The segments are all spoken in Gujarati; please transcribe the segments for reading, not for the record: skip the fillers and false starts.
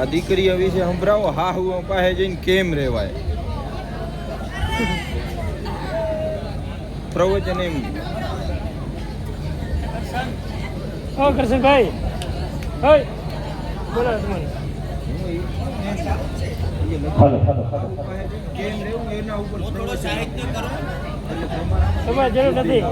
આ દીકરીઓ વિશે સંભળાવો. હા હું પાસે જઈને કેમ રહેવાય. પ્રવચન એમ. ઓ કરશનભાઈ, ઓય બોલો તમને. કેમ રહેવું એના ઉપર થોડો સાહિત્ય કરો. તમારે જરૂર નથી.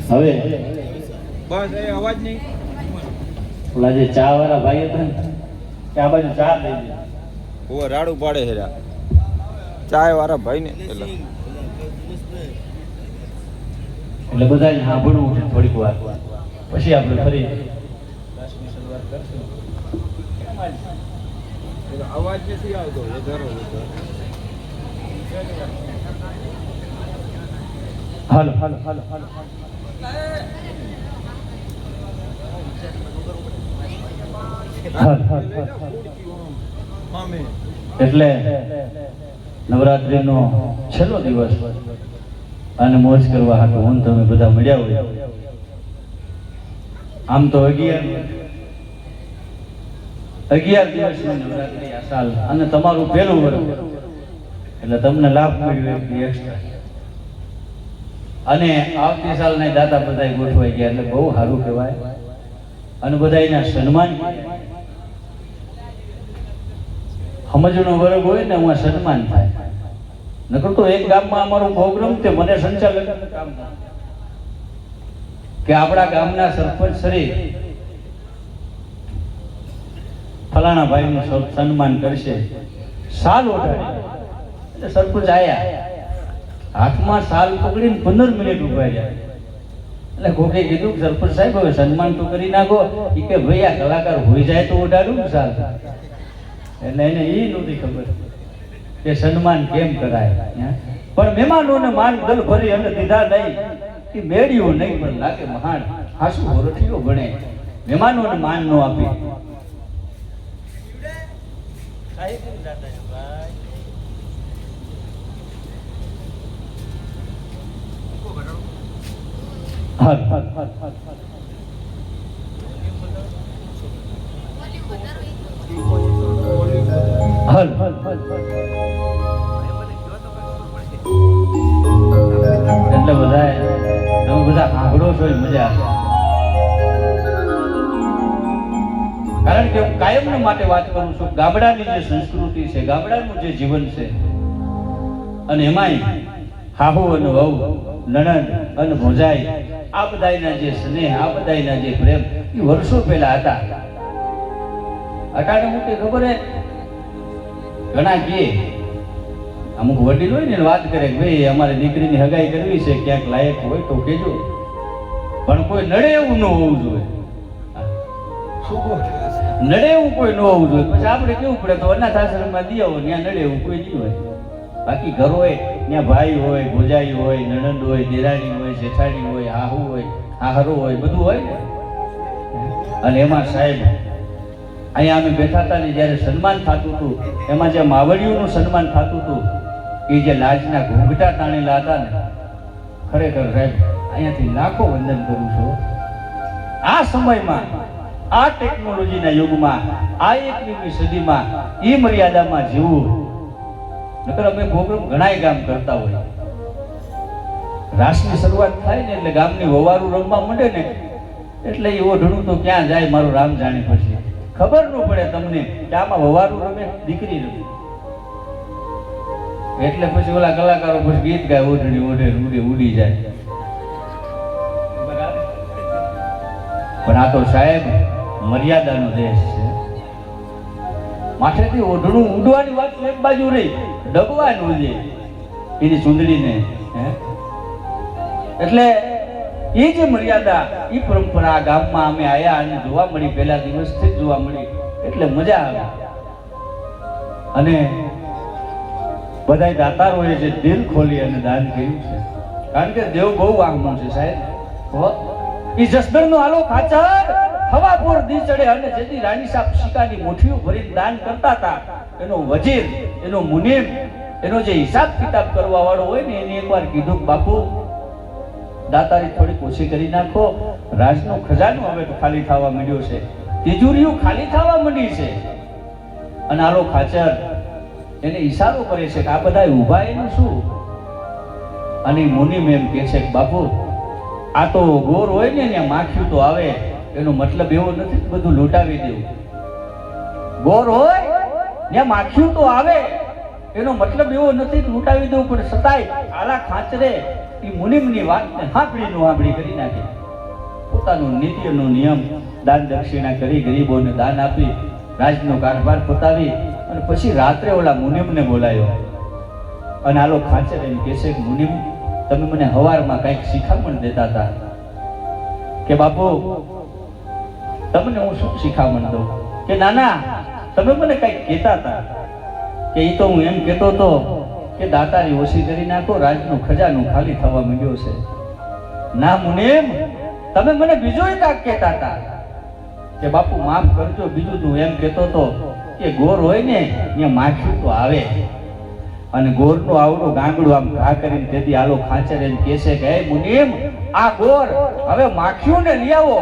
હવે બસ એ અવાજ નહીં. ઓલા જે ચા વાળા ભાઈ હતા ને કે આ બાજુ ચા લઈ જાય. ઓ રાડું પાડે હેરા ચાય વાળા ભાઈ ને પેલા. એટલે બધાને સાંભળવું છે થોડીક વાર, પછી આપણે ફરી શરૂઆત કરશું. અવાજ નથી આવતો એ ધરો. હાલો હાલો હાલો હાલો. એટલે નવરાત્રીનો છેલ્લો દિવસ અને મોજ કરવા હાટુ હું તમે બધા મળ્યા હોય. આમ તો 11 દિવસની નવરાત્રી આ સાલ અને તમારું પહેલું વર્ષ એટલે તમને લાભ મળ્યો એક્સ્ટ્રા. અને આવતી સાલના દાતા બધા ગોઠવાઈ ગયા એટલે બહુ સારું કહેવાય. અને બધા એના સન્માન સમજનો વર્ગ હોય ને એમાં સન્માન થાય. નકર તો એક ગામમાં અમારો પ્રોગ્રામ તે મને સંચાલક કામ કે આપણા ગામના સરપંચ શ્રી ફલાણા ભાઈનું સન્માન કરશે. સાલ ઓઢાડી એટલે સરપંચ આયા, હાથમાં સાલ પકડીને 15 મિનિટ ઉભા રહ્યા. એટલે કોકે કીધું સરપંચ સાહેબ હવે સન્માન તો કરી નાખો. એ કે ભાઈ આ કલાકાર હોઈ જાય તો ઓઢાડું ને સાલ. એટલે એને એ નહોતી ખબર કે સન્માન કેમ કરાય. પણ મહેમાનોને માન દલ ભરી અને દીધા નહીં કે મેળ્યું નહીં પણ લાગે મહાન હાસુ હોરઠીઓ બને. મહેમાનોને માન ન આપી. હાલ હાલ હાલ હાલ હાલ હાલ હાલ. એટલે બધા તમે બધા આંગળો છો મજા આવે. કારણ કે હું કાયમના માટે વાત કરું છું. ગામડાની જે સંસ્કૃતિ છે, ગામડાનું જે જીવન છે, અને એમાંય હાહુ અને વહુ, નણંદ અને ભોજાઈ, આ બધાના જે સ્નેહ, આ બધાના જે પ્રેમ એ વર્ષો પહેલા હતા. અટાણે મૂકે ખબર હે ઘણા કે અમુક વડીલ હોય ને વાત કરે કે ભાઈ અમારે દીકરીની હગાઈ કરવી છે, ક્યાંક લાયક હોય તો કેજો, પણ કોઈ નડે એવું ન હોવું જોઈએ. નડે એવું કોઈ ન હોવું જોઈએ. પછી આપણે કેવું પડે તો અનાથ આશ્રમમાં દિયાવો, ત્યાં નડે એવું કોઈ નહીં હોય. બાકી ઘર હોય ત્યાં ભાઈ હોય, ભોજાઈ હોય, નણંદ હોય, દેરાણી હોય, જેઠાણી હોય, હાહુ હોય, હાહરો હોય, બધું હોય ને. અને એમાં સાહેબ અહીંયા અમે બેઠા હતા ને જ્યારે સન્માન થતું હતું, એમાં જે માવડીઓનું સન્માન થતું હતું, એ જે લાજના ઘૂંઘટા તાણેલા હતા ને, ખરેખર સાહેબ અહીંયાથી લાખો વંદન કરું છું. આ સમયમાં, આ ટેકનોલોજીના યુગમાં, આ 21મી સદીમાં એ મર્યાદામાં જીવવું. નકર અમે પ્રોગ્રામ ઘણાય ગામ કરતા હોય. રાસની શરૂઆત થાય ને એટલે ગામની વવારું રમવા માંડે ને એટલે એ ઓઢણું તો ક્યાં જાય મારું રામ જાણે. પછી ખબર ન પડે તમને કે આમાં વવારું રમે, દીકરી રમે. એટલે પછી ઓલા કલાકારો પછી ગીત ગાય, ઓઢણી ઓઢે ઉડી ઉડી જાય. પણ આ તો સાહેબ મર્યાદાનો દેશ છે. માથેથી ઓઢણું ઉડવાની વાત એક બાજુ રહી, ડબવાનું છે એની ચૂંદડીને. એટલે એ જે મર્યાદા, એ પરંપરા ગામમાં અમે આયા અને જોવા મળી, પહેલા દિવસથી જ જોવા મળી, એટલે મજા આવે. અને બધા દાતારોએ જે દિલ ખોલી અને દાન કર્યું છે, કારણ કે દેવ બહુ વાહમો છે સાહેબ. એ જસદણનો આલો ખાચર હવાપુર દી ચડે અને જેથી રાણી સાહેબ શિકાની મુઠ્ઠીઓ ભરીને દાન કરતા હતા, એનો વજીર, એનો મુનીમ, એનો જે હિસાબ કિતાબ કરવા વાળો હોય ને એને એકવાર કીધું કે બાપુ દાતારી થોડીક ઓછી કરી નાખો, રાજનો ખજાનો હવે તો ખાલી થવા માંડ્યો છે, તિજોરીઓ ખાલી થવા માંડી છે. અને આલો ખાચર એને ઈશારો કરે છે કે આ બધા ઊભા એનું શું? અને મુનિમ એમ કહે છે કે બાપુ આ તો ગોર હોય ને ત્યાં માખ્યું તો આવે, એનો મતલબ એવો નથી કે બધું લૂંટાવી દેવું. ગોર હોય ત્યાં માખ્યું તો આવે, એનો મતલબ એવો નથી કે લૂંટાવી દેવું, પણ છતાંય આલા ખાચરે એ મુનિમની વાતને હાંભળી કરી નાખી. પોતાનો નિત્યનો નિયમ દાન દક્ષિણા કરી, ગરીબોને દાન આપી, રાજનો કારભાર પતાવી અને પછી રાત્રે ઓલા મુનિમને બોલાયો. અને આલો ખાચર એમ કહે છે કે મુનિમ, તમે મને હવારમાં કંઈક શિખામણ દેતા હતા કે બાપુ તમને હું શું શિખામણ દઉં? કે નાના તમે મને કંઈક કહેતા હતા કે એ તો હું એમ કહેતો હતો કે દાતારી ઓછી કરી નાખો, રાજનું ખજાનું ખાલી થવા માંડ્યો છે. ના મુનિમ, તમે મને બીજું કાંઈક કહેતા હતા કે બાપુ માફ કરજો, બીજું તું એમ કહેતો હતો કે ગોર હોય ને ત્યાં માખ્યું તો આવે. અને ગોરનું આવડું ગાંગડું આમ ઘા કરીને તેથી આલો ખાચર એમ કહે છે કે હે મુનિમ, આ ગોર હવે માખ્યું ને લઈ આવો.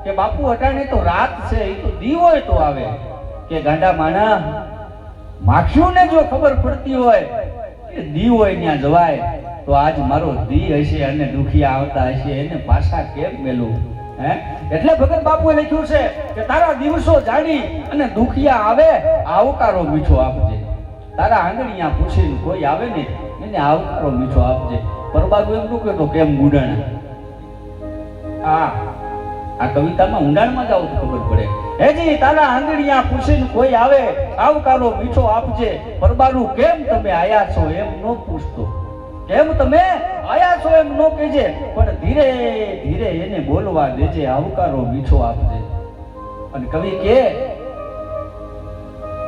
કે બાપુ અટાણે તો રાત છે, એ તો દી હોય તો આવે. કે ગાંડા માણા, માખ્યું ને જો ખબર પડતી હોય કે દી હોય ત્યાં જવાય, તો આજ મારો દી હશે અને દુખિયા આવતા હશે, એને પાછા કેમ મેલું? એટલે ભગત બાપુએ લખ્યું છે કે તારા દિવસો જાણી અને દુખિયા આવે, આવકારો મીઠો આપજે. તારા આંગળીયા પૂછીને કોઈ આવે ને એને આવકારો મીઠો આપજે. પરબાગુ એમ નું કહેતો કેમ ગુડાણા? આ કવિતામાં ઊંડાણમાં જાવ તો ખબર પડે. હેજી તારા આંગળીયા પૂછીને કોઈ આવે, આવકારો મીઠો આપજે. પરબાગુ કેમ તમે આયા છો એમ નો પૂછતો, કેમ તમે આયા છો એમ નો કહેજે, પણ ધીરે ધીરે એને બોલવા દેજે, આવકારો મીઠો આપજે. અને કવિ કે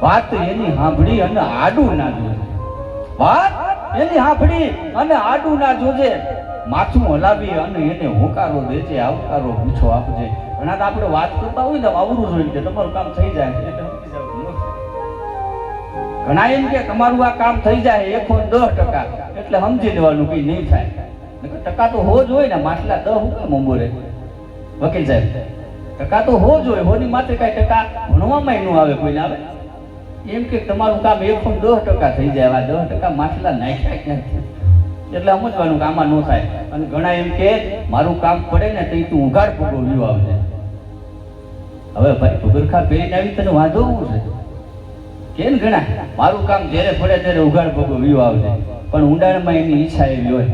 વાત એની સાંભળી અને આડું ના જોજે. વાત એની સાંભળી અને આડું ના જોજે. માથું હલાવી અને એને હોકારો દેજે, આવકારો મીઠો આપજે. ઘણા તો આપણે વાત કરતા હોય ને આવરું જોઈને કે તમારું કામ થઈ જાય, ઘણા એમ કે તમારું આ કામ થઈ જાય 110%, એટલે સમજી લેવાનું કઈ નહીં થાય. ટકા તો હો જ હોય ને, માટલા 10 હું કેમ બોલે વકીલ સાહેબ? ટકા તો હો જ હોય, હોની માથે કઈ ટકા ભણવામાં ન આવે, કોઈને આવે એમ કે તમારું કામ 110% થઈ જાય, આ 10% માટલા નાખ્યા ક્યાં? એટલે સમજવાનું કે આમાં ન થાય. અને ઘણા એમ કે મારું કામ પડે ને તો તું ઉઘાડ પગો વ્યૂ આવજે. હવે ભાઈ પગરખા પહેરીને આવી તને વાંધો શું છે? કેમ ઘણા મારું કામ જ્યારે પડે ત્યારે ઉઘાડ પગો વ્યૂ આવજે, પણ ઊંડાણમાં એની ઈચ્છા એવી હોય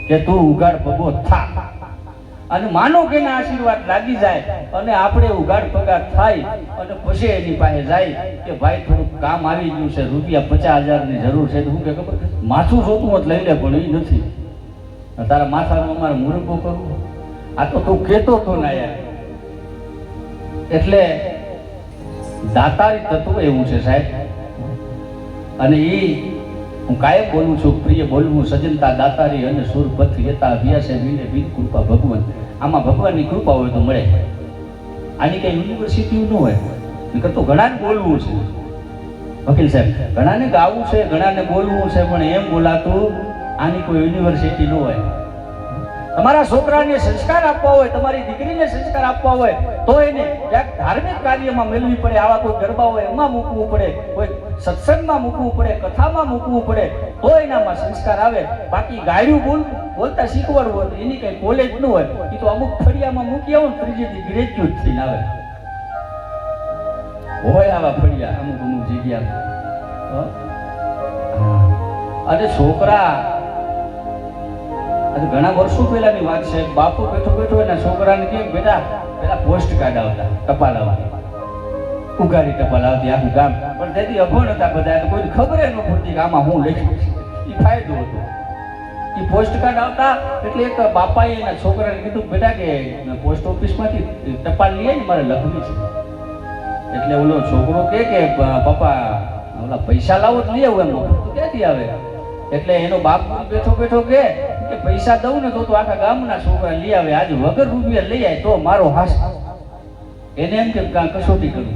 કે તું ઉઘાડ પગો થા. અને માનો કે એના આશીર્વાદ લાગી જાય અને આપણે ઉઘાડ પગા થાય અને પછી એની પાસે જાય કે ભાઈ થોડુંક કામ આવી ગયું છે, રૂપિયા 50,000 ની જરૂર છે, તો હું કે ખબર માથું જોતું હોત લઈ લે, પણ એ નથી. તારા માથાનું અમારે મૂર્ખો કરવું, આ તો તું કહેતો તો ના યાર. એટલે દાતારી તત્વ એવું છે સાહેબ. અને એ હું કાયમ બોલું છું, પ્રિય બોલવું સજનતા દાતારી અને સુરપથ યતા અભ્યાસે વિને બિન કૃપા ભગવાન. આમાં ભગવાનની કૃપા હોય તો મળે. આની કઈ યુનિવર્સિટી ન હોય, નકર તો ઘણાને બોલવું છે વકીલ સાહેબ, ઘણાને ગાવું છે, ઘણાને બોલવું છે, પણ એમ બોલાતું આની કોઈ યુનિવર્સિટી ન હોય. તમારા છોકરાને સંસ્કાર આપવા હોય, તમારી દીકરીને સંસ્કાર આપવા હોય તો એને ક્યાંક ધાર્મિક કાર્યમાં મેળવી પડે. આવા કોઈ ગરબા હોય એમાં મૂકવું પડે, કોઈ સત્સંગમાં મૂકવું પડે, કથામાં મૂકવું પડે, તો એનામાં સંસ્કાર આવે. બાકી ગાયરું બોલતા શીખવાડવું હોય તો એની કઈ કોલેજ ન હોય, એ તો અમુક ફળિયામાં મૂકી આવો ને ત્રીજેથી ગ્રેજ્યુએટ થઈને આવે હોય આવા ફળિયા અમુક જગ્યા. અને છોકરા ઘણા વર્ષો પહેલાની વાત છે, બાપુ બેઠો બેઠો એના છોકરાને કે બેટા પેલા પોસ્ટ કાર્ડ આવતા, ટપાલ આવતી, ઉઘાડી ટપાલ આવતી આખું ગામ, પણ તેથી અભણ હતા બધા, એટલે કોઈને ખબર ન પડતી કે આમાં હું લખ્યું છે. એ ફાયદો હતો. એ પોસ્ટ કાર્ડ આવતા એટલે એક બાપાએ એના છોકરાને કીધું બેટા કે પોસ્ટ ઓફિસમાંથી ટપાલ લઈ આવી, મારે લખવી છે. એટલે ઓલો છોકરો કે પપ્પા ઓલા પૈસા લાવો તો લઈ આવું, એમ ક્યાંથી આવે? એટલે એનો બાપ બેઠો બેઠો કે પૈસા દઉં ને તો આખા ગામના છોકરા લઈ આવે, આજે વગર રૂપિયા લઈ આવે તો મારો હાસ. એને એમ કે કસોટી કરું.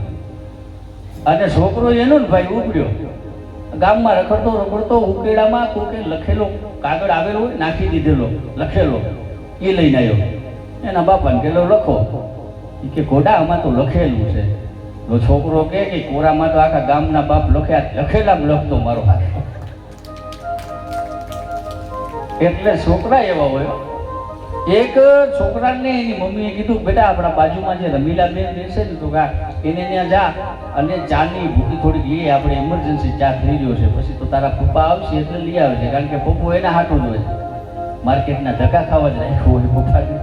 અને છોકરો એનો ને ભાઈ ઉગડ્યો, ગામમાં રખડતો રખડતો ઉકેડામાં કોકે લખેલો કાગળ આવેલો હોય નાખી દીધેલો લખેલો એ લઈને આવ્યો. એના બાપાને કહેલો લખો. એ કે ઘોડા આમાં તો લખેલું છે. તો છોકરો કે કોરામાં તો આખા ગામના બાપ લખ્યા, લખેલામાં લખતો મારો હાથ. એટલે છોકરા એવા હોય. એક છોકરાને એની મમ્મીએ કીધું બેટા આપણા બાજુમાં જે રમીલા બેન બેસે ને તો એને ત્યાં જા અને ચાની ભૂકી થોડીક લઈએ, આપણે ઇમરજન્સી ચા થઈ રહ્યો છે, પછી તો તારા પપ્પા આવશે એટલે લઈ આવે છે, કારણ કે પપ્પો એના હાટું જ હોય, માર્કેટના ધક્કા ખાવા જ રાખ્યો હોય પપ્પાને.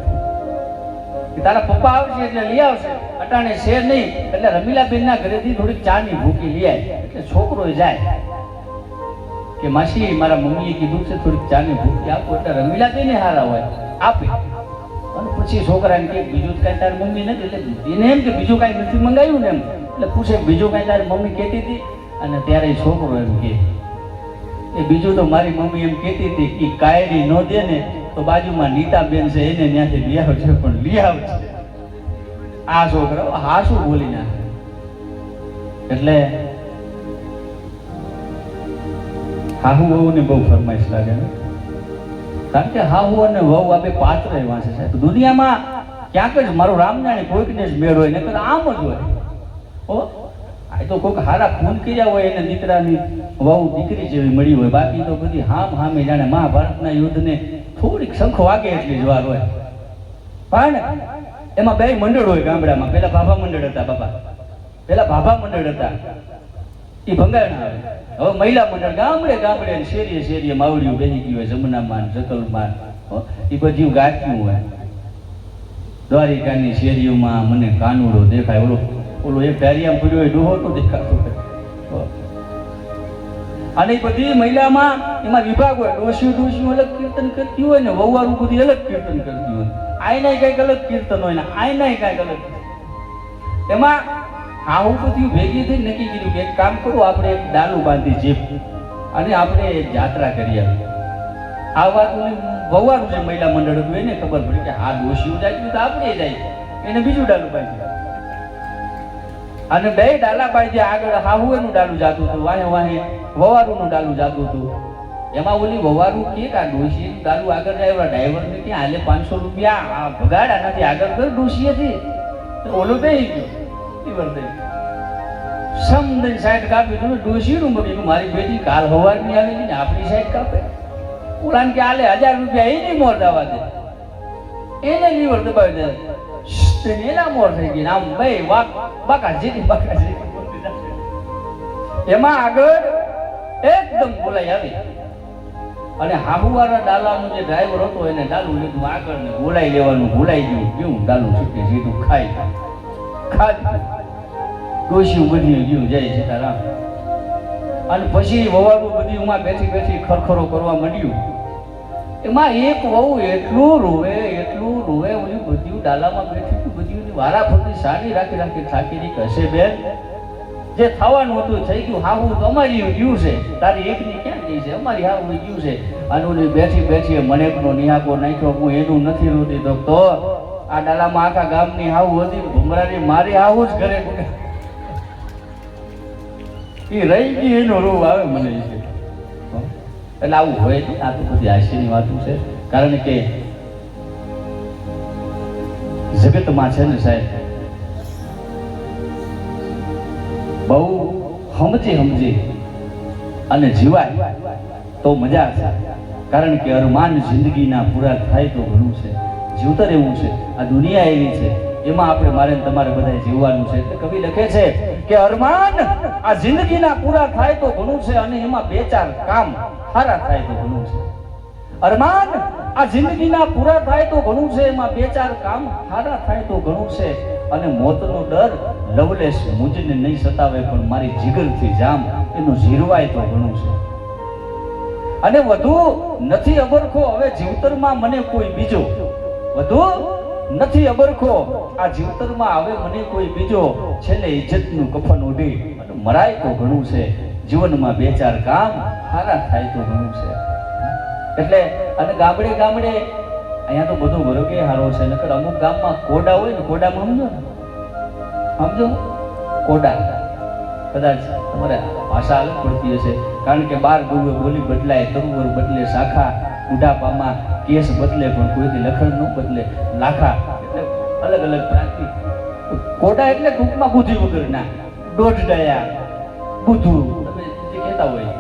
તારા પપ્પા આવશે એટલે લઈ આવશે, અટાણે છે નહીં એટલે રમીલા બેનના ઘરેથી થોડીક ચાની ભૂકી લઈ આવે. એટલે છોકરો જાય કે માસી મારા મમ્મીએ કીધું છે થોડીક ચાની ભૂકી આપો, એટલે રમીલા બેને હારા હોય આપે. અને પછી છોકરાને કે બીજું કાંઈ તારી મમ્મી નથી, એટલે એને એમ કે બીજું કાંઈ નથી મંગાવ્યું ને એમ, એટલે પૂછે બીજું કાંઈ તારી મમ્મી કહેતી હતી, અને ત્યારે છોકરો એમ કે એ બીજું તો મારી મમ્મી એમ કહેતી હતી કે કાયરી ન દે ને તો બાજુમાં નીતાબેન છે એને ત્યાંથી લઈ આવજે, પણ લઈ આવજે. આ છોકરો હા શું બોલી નાખે. એટલે હાહુ વહુને બહુ ફરમાઈશ લાગે ને, કારણ કે હાહુ અને વહુ આ બે પાત્ર એવા છે સાહેબ. દુનિયામાં ક્યાંક જ મારું રામ જાણે કોઈકને જ મેળ હોય, નકર આમ જ હોય. ઓ આ તો કોઈક હારા ખૂન કર્યા હોય એને દીકરાની વહુ દીકરી જેવી મળી હોય, બાકી તો બધી હામ હામે જાણે મહાભારતના યુદ્ધને થોડીક શંખ વાગે એટલી જ વાર હોય. પણ એમાં બે મંડળ હોય ગામડામાં. પેલા ભાભા મંડળ હતા, બાપા પેલા ભાભા મંડળ હતા, એ ભંગાણા આવે. હવે મહિલા મંડળ ગામડે ગામડે શેરીએ શેરીએ માવડીઓ બેસી ગયું હોય, જમનામાં જકલમાં એ બધું ગાંઠ્યું હોય. દ્વારિકાની શેરીઓમાં મને કાનુડો દેખાય, ઓલો એક ધારિયામાં પડ્યો હોય ડોહો તો દેખાતો હોય. અને એ બધી મહિલામાં એમાં વિભાગ હોય, ડોશીઓ અલગ કીર્તન કરતી હોય ને વહુવારું બધી અલગ કીર્તન કરતી હોય, આયના કઈક અલગ કીર્તન હોય ને આયના કઈક અલગ. એમાં આવું બધું ભેગી થઈ નક્કી કર્યું કે એક કામ કરું, આપણે એક ડાલું બાંધી જીપ અને આપણે યાત્રા કરી આવીએ. આ વાત વહુવારું જે મહિલા મંડળ હતું એને ખબર પડી કે આ ડોશીઓ જાય તો આપણે જાય, એને બીજું ડાલું બાંધ્યું. અને બે ડાલા બાંધ્યા, આગળ હાહુએનું ડાલું જાતું હતું, વાહે વાહે વવારુનું ડાલું જાતું હતું. એમાં ઓલી વવારું કે આ ડોશીનું ડાલું આગળ જાય, ઓલા ડ્રાઈવરને કે હાલે 500 રૂપિયા ભગાડા નથી, આગળ કર ડોશીએથી. ઓલું થઈ ગયું સમદન સાઈડ કાપી તો ડોશીનું મગીનું મારી બેટી કાલ હવારની આવેલી ને આપણી સાઈડ કાપે. ઓલાને કે હાલે 1000 રૂપિયા એને મોર દાવા દે, એને લીવર દબાવી દે, એના મોર થઈ ગઈ. આમ ભાઈ બાકાજી એમાં આગળ એકદમ બોલાઈ આવી. અને હાહુવાળા ડાલાનો જે ડ્રાઈવર હતો એને ડાલું લીધું આગળ ને બોલાઈ લેવાનું ભૂલાઈ ગયું, કેવું ડાલું છૂટે સીધું ખાઈ ડોશી બધી ગયું જય સીતારામ. અને પછી વવારું બધી ઉમાં બેઠી બેઠી ખરખરો કરવા માંડ્યું. એમાં એક વહુ એટલું રોવે ઓલી બધી ડાલામાં બેઠી બધી વારા ફરતી સાડી રાખી રાખી થાકી દી કશે બેન જે થવાનું હતું થઈ ગયું, હાહુ તો અમારી ગયું છે, તારી એકની ક્યાં ગઈ છે, અમારી હાહુ ગયું છે. અને ઓલી બેઠી બેઠી મણેકનો નિહાકો નાખ્યો, હું એનું નથી રોતી તો આ ડાલામાં આખા ગામની હાહુ હતી, ભમરાની મારી હાહુ જ ઘરે એ રહી ગઈ, એનો રોવ આવે મને. એટલે આવું હોય નહીં, આ તો બધી હાસ્યની વાતો છે. કારણ કે જગતમાં છે ને સાહેબ બહુ સમજી અને જીવાય તો મજા છે. કારણ કે અરમાન જિંદગીના પૂરા થાય તો ઘણું છે. જીવતર એવું છે, આ દુનિયા એવી છે, એમાં આપણે મારે તમારે બધાએ જીવવાનું છે. એટલે કવિ લખે છે કે અરમાન આ જિંદગીના પૂરા થાય તો ઘણું છે, અને એમાં 2-4 કામ સારા થાય તો ઘણું છે. અરમાન આ જિંદગીના પૂરા થાય તો ઘણું છે, એમાં 2-4 કામ સારા થાય તો ઘણું છે. અને મોતનો ડર લવલેસ મુજને નહીં સતાવે, પણ મારી જીગરથી જામ એનું જીરવાય તો ઘણું છે. અને વધુ નથી અબરખો હવે જીવતરમાં મને કોઈ બીજો, વધુ નથી અબરખો આ જીવતરમાં હવે મને કોઈ બીજો, છેલ્લે ઇજ્જતનું કફન ઓઢી અને મરાય તો ઘણું છે. જીવનમાં 2-4 કામ સારા થાય તો ઘણું છે. એટલે અને ગામડે અહીંયા તો બધું વરગે હારો છે, નકર અમુક ગામમાં કોડા હોય ને, કોડામાં સમજો કોડા કદાચ તમારે ભાષા અલગ પડતી હશે, કારણ કે 12 ગૌએ બોલી બદલાય, તરુવર બદલે શાખા, બુઢાપામાં કેસ બદલે પણ કોઈથી લખણ ન બદલે લાખા. એટલે અલગ અલગ પ્રાંતિ. કોડા એટલે ટૂંકમાં બુદ્ધિ વગરના, દોઢ ડાયા, બુધુ તમે જે કહેતા હોય,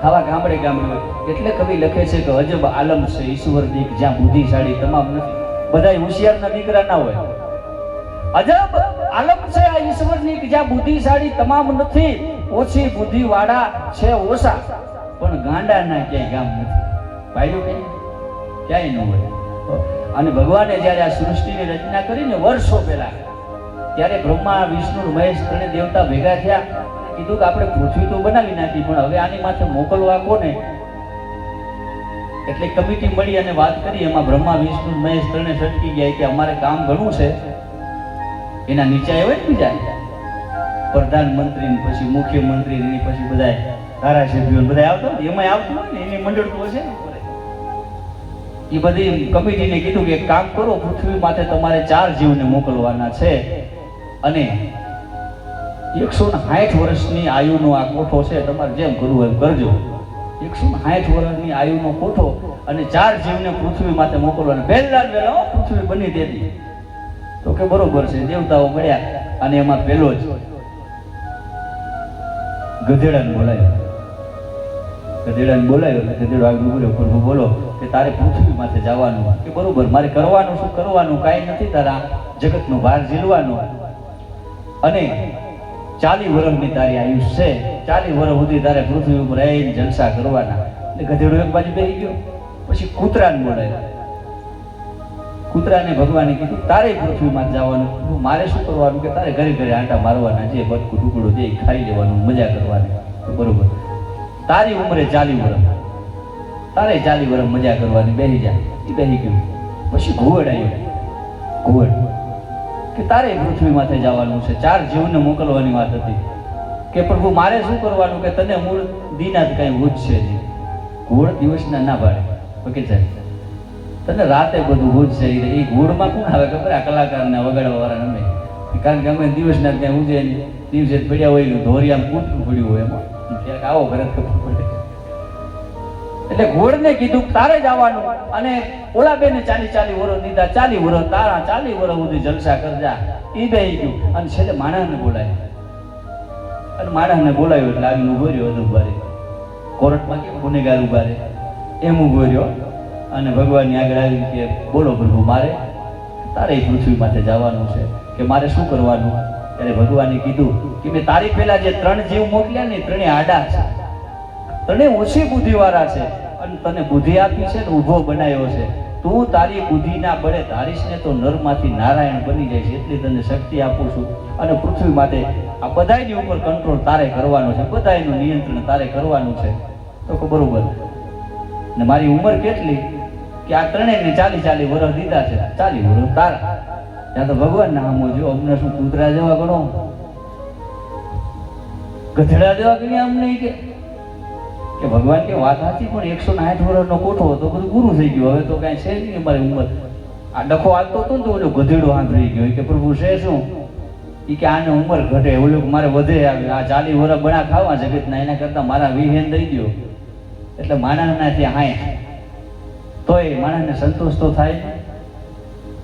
ખાવા ગામડે ગામડે હોય. એટલે કવિ લખે છે કે અજબ આલમ છે ઈશ્વર દીક જ્યાં બુદ્ધિશાળી તમામ નથી. બધાય હોશિયારના દીકરા ના હોય. અજબ આલમ છે આ ઈશ્વરની કે જ્યાં બુદ્ધિશાળી તમામ નથી. ઓછી બુદ્ધિ વાળા છે ઓછા, પણ ગાંડાના ક્યાંય ગામ નથી. ભાઈઓ ક્યાંય ન હોય. અને ભગવાને જ્યારે આ સૃષ્ટિની રચના કરીને વર્ષો પહેલા, ત્યારે બ્રહ્મા વિષ્ણુ મહેશ ત્રણે દેવતા ભેગા થયા. કીધું કે આપણે પૃથ્વી તો બનાવી નાખી, પણ હવે આની માથે મોકલવા કોને? એટલે કમિટી મળી અને વાત કરી. એમાં બ્રહ્મા વિષ્ણુ મહેશ ત્રણે સટકી ગયા કે અમારે કામ ઘણું છે. એના નીચે આવ્યા ને બીજા પ્રધાનમંત્રી, પછી મુખ્યમંત્રી, એની પછી બધા ધારાસભ્યો બધા આવતા હોય, એમાં આવતું હોય ને એની મંડળ તો હશે ને. એ બધી કમિટીને કીધું કે એક કામ કરો, પૃથ્વી માથે તમારે 4 જીવને મોકલવાના છે અને 160 વર્ષની આયુનો આ કોઠો છે, તમારે જેમ કરવું એમ કરજો. 160 વર્ષની આયુનો કોઠો અને 4 જીવને પૃથ્વી માથે મોકલવાના. પહેલા પૃથ્વી બની દેતી. તો કે બરોબર છે. દેવતાઓ મળ્યા અને એમાં પહેલો જ ગધેડાને બોલાવ્યો. ગધેડાને બોલાવ્યો એટલે ગધેડો આગળ બોલ્યો, પ્રભુ બોલો કે તારે પૃથ્વી માથે જવાનું. કે બરોબર, મારે કરવાનું શું? કરવાનું કાંઈ નથી, તારા જગતનો ભાર ઝીલવાનો અને 40 વર્ષની તારી આયુષ છે. 40 વર્ષ સુધી તારે પૃથ્વી ઉપર રહીને જલસા કરવાના. એટલે ગધેડો એક બાજુ બેસી ગયો. પછી કૂતરાને બોલાવ્યો. કૂતરાને ભગવાને કીધું તારે પૃથ્વીમાં જવાનું. મારે શું કરવાનું? કે તારે ઘરે ઘરે આંટા મારવાના, જે બટકું ટુકડો દે ખાઈ લેવાનું, મજા કરવાની. બરોબર, તારી ઉંમરે 40 વર્ષ, તારે 40 વર્ષ મજા કરવાની, બેસી જા. એ બેસી ગયું. પછી ઘુવડ આવ્યો. ઘુવડ કે તારે પૃથ્વી માથે જવાનું છે, 4 જીવને મોકલવાની વાત હતી. કે પ્રભુ મારે શું કરવાનું? કે તને મૂળ દીના જ કઈ ઉજશે નહીં. ઘુવડ દિવસના ના પાડે. ઓકે સાહેબ, તને રાતે બધું ઉજશે. એ ઘુવડમાં કોણ આવે ખબર? આ કલાકારને વગાડવા વાળા અમે. કારણ કે અમે દિવસના ત્યાં ઉજે, દિવસે પડ્યા હોય, ધોરિયામાં કૂટવું પડ્યું હોય, એમાં ક્યાંક આવો ઘરે ખબર પડે. એટલે ઘોડને કીધું તારે જવાનું અને ઓલા બેને 40 વર્ષ દીધા. 40 વર્ષ તારા, 40 વર્ષ સુધી જલસા કરજા. એ બે ગયું અને છેલ્લે માણસને બોલાય. અને માણસને બોલાવ્યો એટલે આવીને ઉભો રહ્યો. ઉભા રહે કોર્ટમાં કેમ ગુનેગાર ઉભા રહે એમ ઉભો રહ્યો અને ભગવાનની આગળ આવી કે બોલો પ્રભુ, મારે તારે પૃથ્વી માથે જવાનું છે. કે મારે શું કરવાનું? ત્યારે ભગવાને કીધું કે મેં તારી પહેલા જે 3 જીવ મોકલ્યા ને, 3 આડા છે, 3 ઓછી બુદ્ધિવાળા છે અને તને બુદ્ધિ આપી છે ને ઊભો બનાવ્યો છે. તું તારી બુદ્ધિના બળે ધારીશ ને તો નરમાંથી નારાયણ બની જાય છે. એટલી તને શક્તિ આપું છું. અને પૃથ્વી માટે આ બધાની ઉપર કંટ્રોલ તારે કરવાનો છે, બધાનું નિયંત્રણ તારે કરવાનું છે. તો કે બરોબર. ને મારી ઉંમર કેટલી? કે આ 3ને 40 વર્ષ દીધા છે, 40 વર્ષ તારા. ત્યાં તો ભગવાન ના સામો જો, અમને શું કૂતરા જેવા ગણો, ગધેડા જેવા ગણી અમને? કે ભગવાન કે વાત સાચી, પણ 160 વર્ષનો કોઠો હતો, બધું પૂરું થઈ ગયું. હવે તો કાંઈ છે નહીં અમારી ઉંમર. આ ડખો હાલતો હતો ને તો ઓલો ગધેડો હાથ રહી ગયો. કે પ્રભુ છે શું? એ કે આને ઉંમર ઘટે, ઓલું મારે વધે આવે. આ 40 વર્ષ બના ખાવા જગતના, એના કરતાં મારા 20 દઈ દો. એટલે માણસના ત્યાં હાય તોય માણસને સંતોષ તો થાય,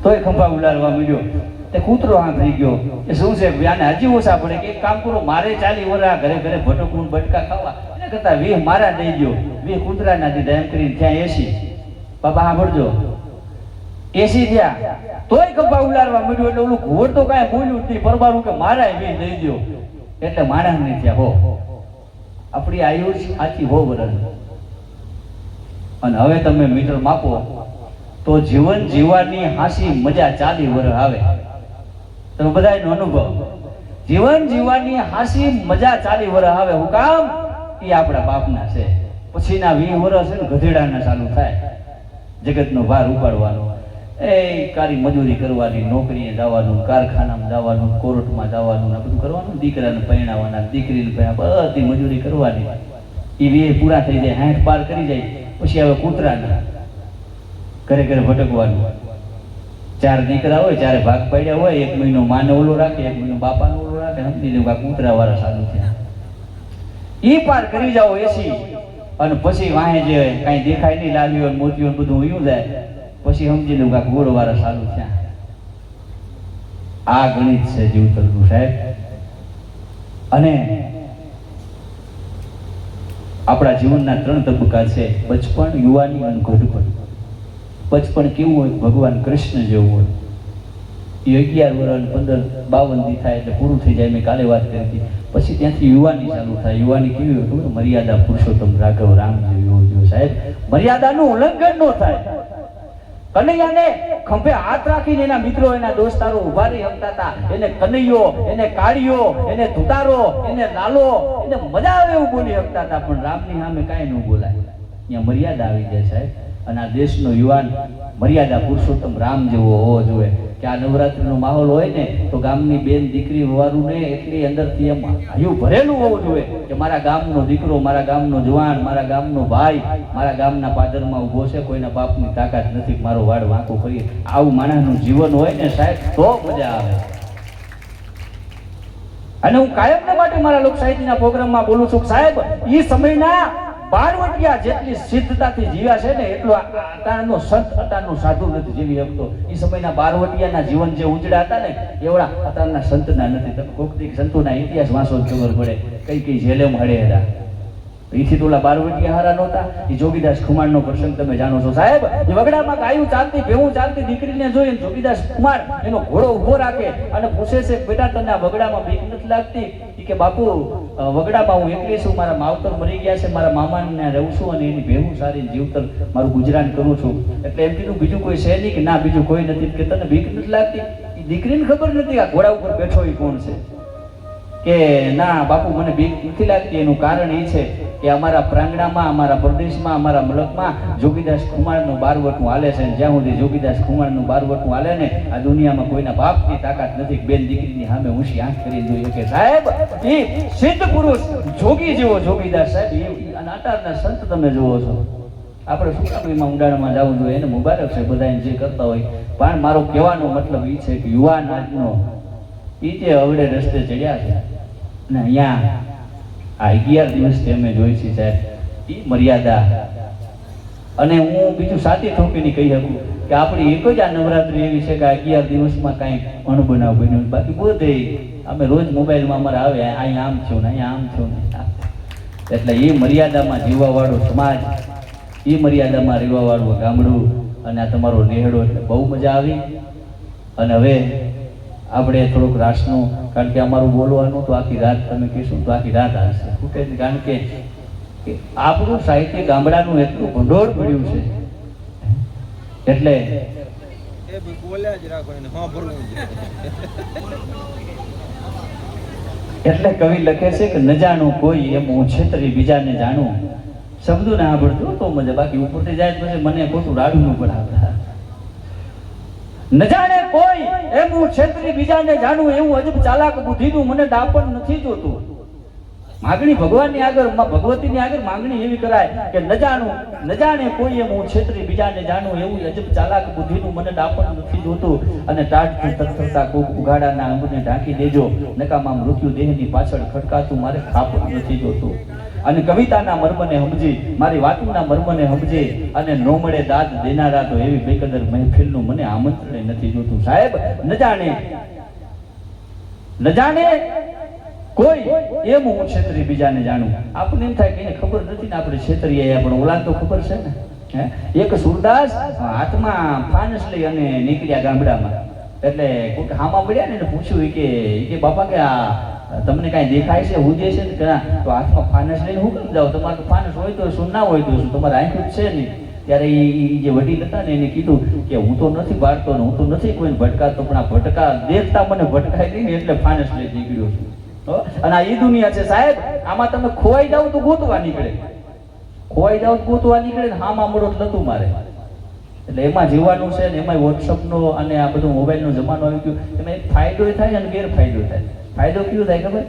તોય ખંભા ઉલારવા મળ્યો. તે કૂતરો હાથ રહી ગયો. એ શું છે? આને હજી ઓછા પડે. કે એક કામ કરો, મારે 40 વર્ષ ઘરે ઘરે ભટકવું બટકા ખાવા, એના કરતાં 20 મારા દઈ દો. 20 કૂતરાના દીધા. એમ કરીને ત્યાં 80. બાબા સાંભળજો, 80 થયા તોય ખંભા ઉલારવા મળ્યો. એટલે ઓલું ઘોડ તો કાંઈ બોલ્યું જ નહીં, પરબારું કે મારા 20 દઈ દો. એટલે માણસ નહીં થયા હો. આપણી આયુષ આથી 100 વર્ષ. અને હવે તમે મીટર માપો તો જીવન જીવવાની હાસી મજા 40 વર્ષ આવે. તમે બધાનો અનુભવ, જીવન જીવવાની હાસી મજા 40 વર્ષ આવે. હું કામ? એ આપણા બાપના છે. પછીના 20 વર્ષ છે ને ગધેડાના ચાલુ થાય. જગતનો ભાર ઉપાડવાનો, એ કારી મજૂરી કરવાની, નોકરીએ જવાનું, કારખાનામાં જવાનું, કોર્ટમાં જવાનું, આ બધું કરવાનું. દીકરાને પરણાવવાના, દીકરીને પરણાવવા, બધી મજૂરી કરવાની. એ 20 પૂરા થઈ જાય, 60 પાર કરી જાય. પછી હવે કૂતરાના ઘરે ઘરે ભટકવાનું. 4 દીકરા હોય, 4 ભાગ પડ્યા હોય. 1 મહિનો માને ઓલો રાખે, 1 મહિનો બાપાને ઓલો રાખે. સમજી લો કે કૂતરા વાળા ચાલુ થયા. ઈ પાર કરી જાઓ 80 અને પછી વાહે જે કાંઈ દેખાય નહીં, લાલ્યો ને મોતીઓ ને બધું ઉયું જાય, પછી સમજી લઉં કે ગોળ વાળા ચાલુ થયા. આ ગણિત છે જીવતરનું સાહેબ. અને આપણા જીવનના 3 તબક્કા છે: બચપણ, યુવાની અને ઘડપણ. બચપણ કેવું હોય? ભગવાન કૃષ્ણ જેવું હોય. એ 11 વર્ષ 15 52 દી થાય એટલે પૂરું થઈ જાય. મેં કાલે વાત કરી હતી. પછી ત્યાંથી યુવાની ચાલુ થાય. યુવાની કેવી હોય ખબર? મર્યાદા પુરુષોત્તમ રાઘવ રામ જેવી હોવી જોઈએ સાહેબ. મર્યાદાનું ઉલ્લંઘન ન થાય. કનૈયાને ખંભે હાથ રાખીને એના મિત્રો, એના દોસ્તારો ઉભા રહી શકતા હતા. એને કનૈયો, એને કાળિયો, એને ધુતારો, એને લાલો, એને મજા આવે એવું બોલી શકતા હતા. પણ રામની સામે કાંઈ ન બોલાય. ત્યાં મર્યાદા આવી જાય સાહેબ. અને આ દેશનો યુવાન મર્યાદા પુરુષોત્તમ રામ જેવો હોવો જોઈએ. કે આ નવરાત્રીનો માહોલ હોય ને તો ગામની બેન દીકરી હોવાનું ને એટલી અંદરથી એમ હયું ભરેલું હોવું જોઈએ કે મારા ગામનો દીકરો, મારા ગામનો જવાન, મારા ગામનો ભાઈ મારા ગામના પાદરમાં ઊભો છે. કોઈના બાપની તાકાત નથી મારો વાડ વાંકો કરીએ. આવું માણસનું જીવન હોય ને સાહેબ તો મજા આવે. અને હું કાયમને માટે મારા લોક સાહિત્યના પ્રોગ્રામમાં બોલું છું સાહેબ, એ સમયના બારવટિયા જેટલી સિદ્ધતાથી જીવ્યા છે ને એટલો અતારનો સંત અતારનો સાધુ નથી જીવી શકતો. એ સમયના બારવટિયાના જીવન જે ઉજળા હતા ને એવડા અતારના સંતના નથી. તમે કોક દી સંતોના ઇતિહાસ વાંચો ખબર પડે કઈ કઈ જેલે મળે હતા. એથી તો ઓલા બારવટિયા હારા નહોતા. એ જોગીદાસ ખુમારનો પ્રસંગ તમે જાણો છો સાહેબ. એ વગડામાં ગાયું ચાલતી, ભેવું ચાલતી, દીકરીને જોઈને જોગીદાસ ખુમાર એનો ઘોડો ઊભો રાખે અને પૂછે છે, બેટા તને આ વગડામાં બીક નથી લાગતી? કે બાપુ વગડામાં હું એકલી છું, મારા માવતર મરી ગયા છે, મારા મામાને રહું છું અને એની ભેવું સારી જીવતર મારું ગુજરાન કરું છું. એટલે એમ કીધું બીજું કોઈ છે નહીં? કે ના બીજું કોઈ નથી. કે તને બીક નથી લાગતી? એ દીકરીને ખબર નથી આ ઘોડા ઉપર બેઠો એ કોણ છે. કે ના બાપુ મને બીક નથી લાગતી. એનું કારણ એ છે કે અમારા પ્રાંગણામાં, અમારા પ્રદેશમાં, અમારા મુલકમાં જોગીદાસ ખુમારનું બારવટું હાલે છે. જ્યાં સુધી જોગીદાસ ખુમારનું બારવટું હાલે ને આ દુનિયામાં કોઈના બાપની તાકાત નથી. બેન દીકરીની સામે ઊંચી આંખ કરી જોઈએ કે સાહેબ એ સિદ્ધ પુરુષ જોગી જેવો જોગીદાસ સાહેબ. એ અટારના સંત તમે જુઓ છો. આપણે શું કામ એમાં ઊંડાણમાં જવું જોઈએ? એને મુબારક છે બધાને જે કરતા હોય. પણ મારો કહેવાનો મતલબ એ છે કે યુવાન આજનો એ જે અવડે રસ્તે ચડ્યા છે ને અહીંયા આ 11 દિવસથી અમે જોઈ છે સાહેબ એ મર્યાદા. અને હું બીજું સાચી ઠોકીને કહી શકું કે આપણી એક જ આ નવરાત્રી એવી છે કે આ 11 દિવસમાં કાંઈ અણબનાવ બન્યો. બાકી બધે અમે રોજ મોબાઈલમાં અમારે આવે અહીંયા આમ થયું ને અહીંયા આમ થયું ને. એટલે એ મર્યાદામાં જીવવાવાળો સમાજ, એ મર્યાદામાં રહેવાવાળું ગામડું અને આ તમારો નેહડો એટલે બહુ મજા આવી. અને હવે આપણે થોડુંક રાસનું, કારણ કે અમારું બોલવાનું તો આખી રાત તમે કહીશું તો આખી રાત આવશે. શું કહે? કારણ કે આપણું સાહિત્ય ગામડાનું એટલું ભંડોળ પડ્યું છે એટલે એટલે કવિ લખે છે કે ન જાણું કોઈ એમ હું છેતરી બીજાને જાણું. શબ્દો ને આવડતું તો મજા, બાકી ઉપરથી જાય પછી મને ખોટું રાડવું પડે. ન જાણે કોઈ એમ હું છેતરી બીજાને જાણું, એવું અજબ ચાલાક બુદ્ધિનું મને ડાપણ નથી જોતું. માગણી ભગવાનની આગળ, ભગવતીની આગળ માગણી એવી કરાય કે ન જાણે કોઈ એમ હું છેતરી બીજાને જાણું, એવું અજબ ચાલાક બુદ્ધિનું મને ડાપણ નથી જોતું. અને ટાઢથી તરતરતા કોક ઉઘાડાના અંગને ઢાંકી દેજો, નકામા મૃત્યુ દેહની પાછળ ખડકાતું મારે ખાપણ નથી જોતું. અને કવિતાના મર્મને સમજી, મારી વાતના મર્મને સમજી અને નો મળે દાદ દેનારા તો એવી બેકદર મહેફિલનું મને આમંત્રણ નથી જોતું. સાહેબ ન જાણે કોઈ એમ હું છેતરી બીજાને જાણું. આપણને એમ થાય કે એને ખબર નથી ને આપણે છેતરી આવ્યા, પણ ઓલા તો ખબર છે ને. એક સુરદાસ હાથમાં ફાનસ લઈ અને નીકળ્યા ગામડામાં. એટલે કોઈ હામાં મળ્યા ને પૂછ્યું કે બાપા કે આ તમને કાંઈ દેખાય છે? હું જે છે ને તો હાથમાં ફાનસ લઈને હું કેમ જાઓ? તમારે તો ફાનસ હોય તો શું, ના હોય તો શું? તમારે આંખું જ છે નહીં. ત્યારે એ જે વડીલ હતા ને એને કીધું કે હું તો નથી બાળતો ને હું તો નથી કોઈને ભટકાતો, પણ આ ભટકા દેખતા મને ભટકાય નહીં ને એટલે ફાનસ લઈ નીકળ્યો છું. અને આ એ દુનિયા છે સાહેબ. આમાં તમે ખોવાઈ જાવ તો ગોતવા નીકળે, ખોવાઈ જાવ તો ગોતવા નીકળે ને હામાં મળો લતું મારે. એટલે એમાં જીવવાનું છે ને એમાં વોટ્સઅપનો અને આ બધું મોબાઈલનો જમાનો આવી ગયો. એમાં એક ફાયદો થાય અને ગેરફાયદો થાય. ફાયદો કયો થાય ખબર?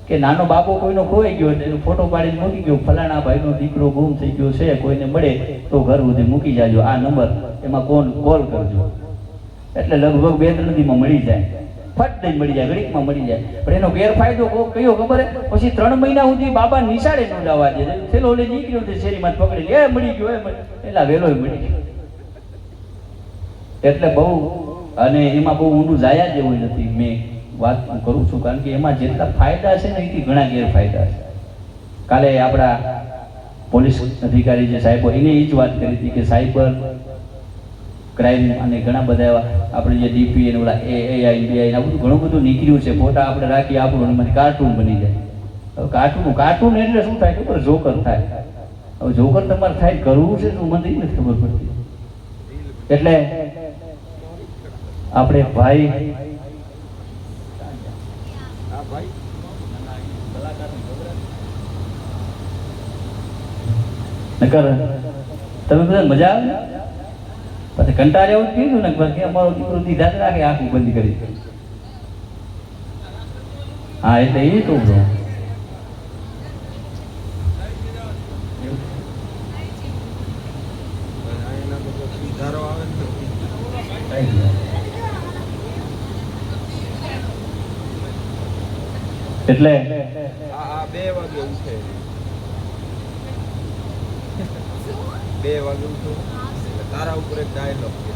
કે નાનો બાબો કોઈનો ખોવાઈ ગયો એટલે એનો ફોટો પાડીને મૂકી ગયો, ફલાણા ભાઈનો દીકરો ગુમ થઈ ગયો છે, કોઈને મળે તો ઘર સુધી મૂકી જાજો, આ નંબર એમાં કોલ કરજો. એટલે લગભગ 2-3 દીમાં મળી જાય. ફટ દઈને મળી જાય, ઘડીકમાં મળી જાય. પણ એનો ગેરફાયદો કયો ખબર હે? પછી 3 મહિના સુધી બાબા નિશાળે ન જવા દે. છેલ્લો ઓલે નીકળ્યો તે શેરીમાં પકડી લે, મળી ગયો એટલા વેલો મળી ગયો. એટલે બહુ, અને એમાં બહુ ઊંડું જાયા જેવું નથી. મેં વાત કરું છું કારણ કે એમાં જેટલા ફાયદા છે ને એથી ઘણા ગેરફાયદા છે. કાલે આપણા પોલીસ અધિકારી જે સાહેબો એને એ જ વાત કરી હતી કે સાયબર ક્રાઇમ અને ઘણા બધા એવા આપણે જે ડીપી અને ઓલા એઆઈ બીઆઈ આ બધું ઘણું બધું નીકળ્યું છે. ફોટા આપણે રાખી આપણું મને કાર્ટૂન બની જાય. હવે કાર્ટૂન એટલે શું થાય ખબર? જોકર થાય. હવે જોકર તમારે થાય કરવું છે શું મને નથી ખબર પડતી. એટલે આપણે ભાઈ નકર તમે બધા મજા આવે પછી કંટાળે એવું કીધું ને કે અમારો દીકરો દીધા જ રાખે આંખું બંધ કરી. હા એટલે એ કહું છું. એટલે 2 વાગે ઉઠે, 2 વાગે ઉઠો તારા ઉપર એક ડાયલોગ છે.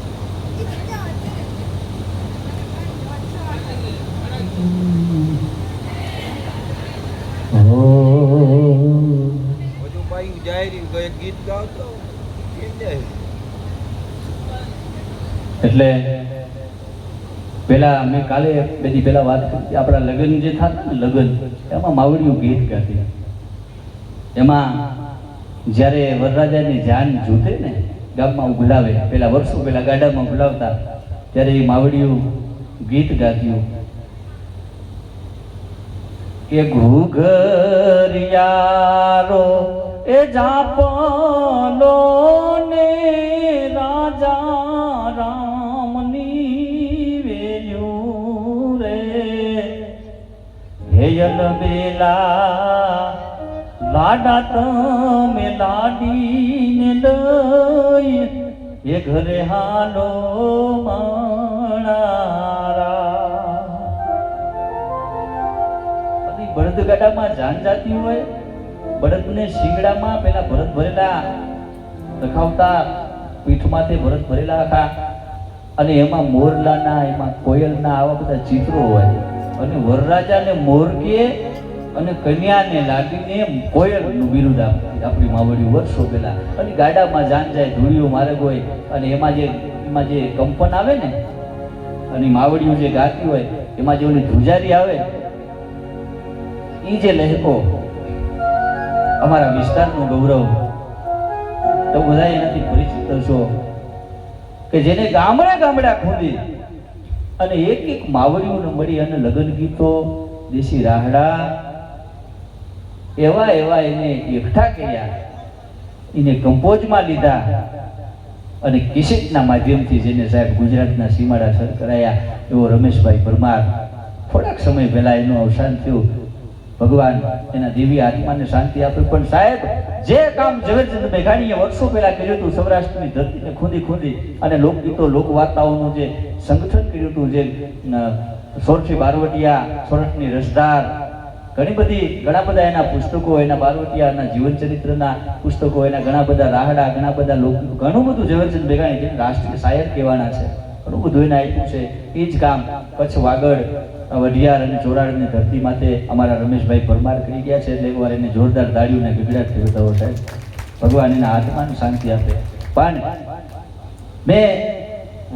હજુ પાઈ જાય તો એક ગીત ગાવતો કેમ જાય. એટલે પેલા મેં કાલે 2 દી પહેલા વાત કરી આપણા લગ્ન જે થતા ને લગ્ન એમાં માવડીયું ગીત ગાતી. એમાં જ્યારે વરરાજાની જાન જૂતે ને ગામમાં ઉભલાવે, પેલા વર્ષો પેલા ગાડામાં ઉભલાવતા ત્યારે એ માવડીયું ગીત ગાત્યું કે ઘુઘરિયારો એ જાપલો ને રાજા રામની વેલ્યું રે હેયલ બેલા લાડા તમે લાડીને લઈ એ ઘરે હાલો માણારા. બળદગાડામાં જાન જાતી હોય, બળદને શિંગડામાં પેલા ભરત ભરેલા રખાવતા, પીઠમાંથી ભરત ભરેલા આખા, અને એમાં મોરલાના એમાં કોયલના આવા બધા ચિત્રો હોય. અને વરરાજાને મોરકે અને કન્યાને લાગીને કોયલનું બિરુદ આપણી માવડીઓ વર્ષો પહેલા. અને ગાડામાં જાન જાય, ધૂળીઓ માર્ગ હોય, અને એમાં જે કંપન આવે ને અને માવડીઓ જે ગાતી હોય એમાં જે ઓલી ધ્રુજારી આવે એ જે લહેકો અમારા વિસ્તારનું ગૌરવ તો બધા એનાથી પરિચિત છો કે જેને ગામડા ખોદી અને એક માવડીઓને મળી અને લગ્ન ગીતો, દેશી રાહડા એવા એને એકઠા કર્યા, એને કંપોઝમાં લીધા અને કેસેટના માધ્યમથી જેને સાહેબ ગુજરાતના સીમાડા સર કરાયા એવો રમેશભાઈ પરમાર. થોડાક સમય પહેલા એનું અવસાન થયું. ભગવાન એના દિવ્ય આત્માને શાંતિ આપે. પણ સાહેબ જે કામ ઝવેરચંદ મેઘાણીએ વર્ષો પહેલા કર્યું હતું, સૌરાષ્ટ્રની ધરતીને ખોદી અને લોકગીતો લોકવાર્તાઓનું જે સંગઠન કર્યું હતું, જે સોરઠી બારવટિયા, સોરઠની રસધાર, ઘણા બધા એના પુસ્તકો, એના બારવટિયાના જીવન ચરિત્રના પુસ્તકો, એના ઘણા બધા રાહડા, ઘણા બધા લોકગીતો, ઘણું બધું ઝવેરચંદ મેઘાણી જેને રાષ્ટ્રીય શાયર કહેવાના છે, ઘણું બધું એને આપ્યું છે. એ જ કામ કચ્છ, વાગડ, વઢિયાર અને ચોરાડની ધરતી માથે અમારા રમેશભાઈ પરમાર કરી ગયા છે. એટલે એકવાર એને જોરદાર તાળીઓને ગગડાટ બતાવો સાહેબ. ભગવાન એના આત્માને શાંતિ આપે. પણ મેં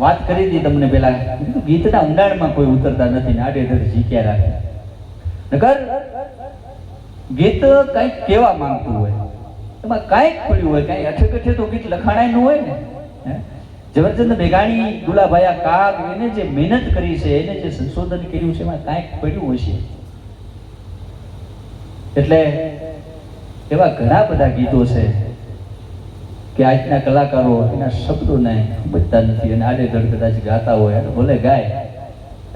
વાત કરી હતી તમને પેલા, ગીતના ઊંડાણમાં કોઈ ઉતરતા નથી ને આડેધડ ઝીક્યા રાખે. નકર ગીત કંઈક કેવા માંગતું હોય, એમાં કાંઈક પડ્યું હોય, કાંઈ અઠે તો ગીત લખાણાય હોય ને. ઝવેરચંદ મેઘાણી, દુલાભાઈ કાગ, એને જે મહેનત કરી છે, એને જે સંશોધન કર્યું છે, એમાં કાંઈક પડ્યું હશે. એટલે એવા ઘણા બધા ગીતો છે કે આજના કલાકારો એના શબ્દોને સમજતા નથી અને આડેધડ કદાચ ગાતા હોય અને ભલે ગાય,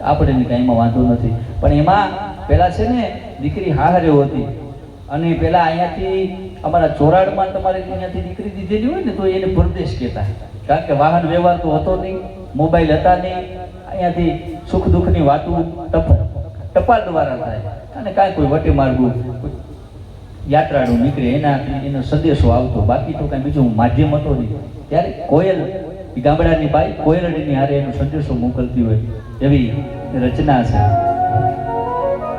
આપણે કાંઈમાં વાંધો નથી. પણ એમાં પેલા છે ને દીકરી હાહરે હતી, અને પેલા અહીંયાથી અમારા ચોરાડમાં તમારે અહીંયાથી દીકરી દીધેલી હોય ને તો એને પરદેશ કહેતા, કારણ કે વાહન વ્યવહાર તો હતો નહીં, મોબાઈલ હતા નહીં. અહીંયાથી સુખ દુઃખની વાતો ટપાલ દ્વારા થાય અને કાંઈ કોઈ વટે માર્ગું યાત્રાળુ નીકળે એનો સંદેશો આવતો, બાકી તો કાંઈ બીજું માધ્યમ હતો નહીં. ત્યારે કોયલ ગામડાની બાઈ કોયલડીની હારે એનો સંદેશો મોકલતી હોય એવી રચના છે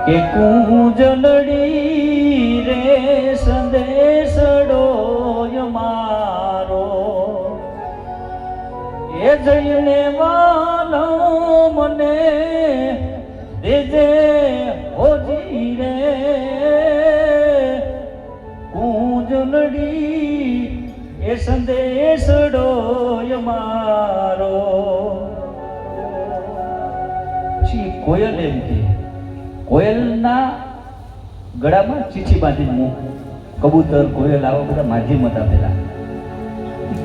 કે કુંજલડી રે સંદેશડો મારો એ જઈને વાલો મને દેજે હોજી રે કુંજલડી એ સંદેશડો મારો. પછી કોયલ એમ કે કોયલના ગળામાં ચીઠી બાંધી કબૂતર કોયલ આવા બધા માધ્યમ હતા પેલા.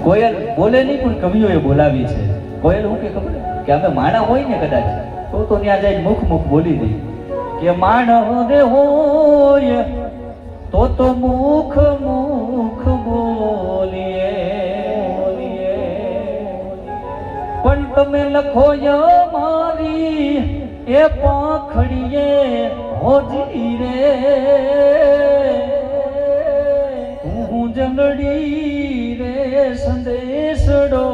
કોયલ બોલે નહીં પણ કવિઓએ બોલાવી છે. કોયલ હું કે ખબર કે અમે માણા હોય ને કદાચ તો ત્યાં જઈને મુખ બોલી દઈ કે માણ રે હોય તો મુખ બોલીએ પણ તમે લખો મારી એ પાંખડીએ હોજી રે હું જંગડી રે સંદેશડો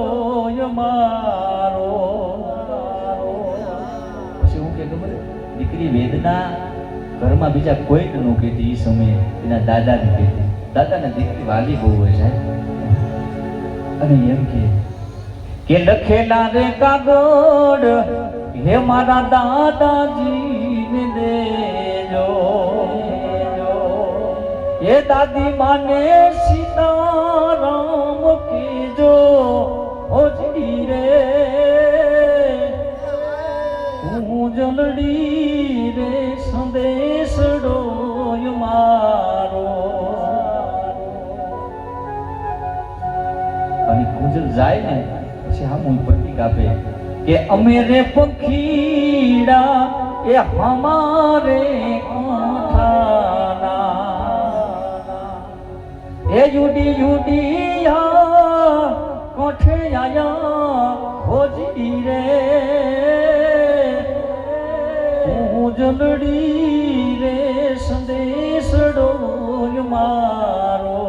મારો. પછી હું કે ખબર દીકરી વેદના ઘરમાં બીજા કોઈ ન કહેતી. એ સમયે એના દાદાને કહેતી. દાદાને દીકરી વાલી બહુ હોય સાહેબ. અને એમ કે લખેલા રે કાગળ હે મારા દાદાજીને દેજો એ દાદી માને સીતારામ કીજો હોજી રે હું જલડી રે સંદેશડો મારો. અને કુંજલ જાય ને પછી હા પ્રતિક આપે કે અમે રે પંખીડા એ હમારે કાંઠાના એ યુડી કોઠે આયા હોજી રે હું જલડી રે સંદેશડો મારો.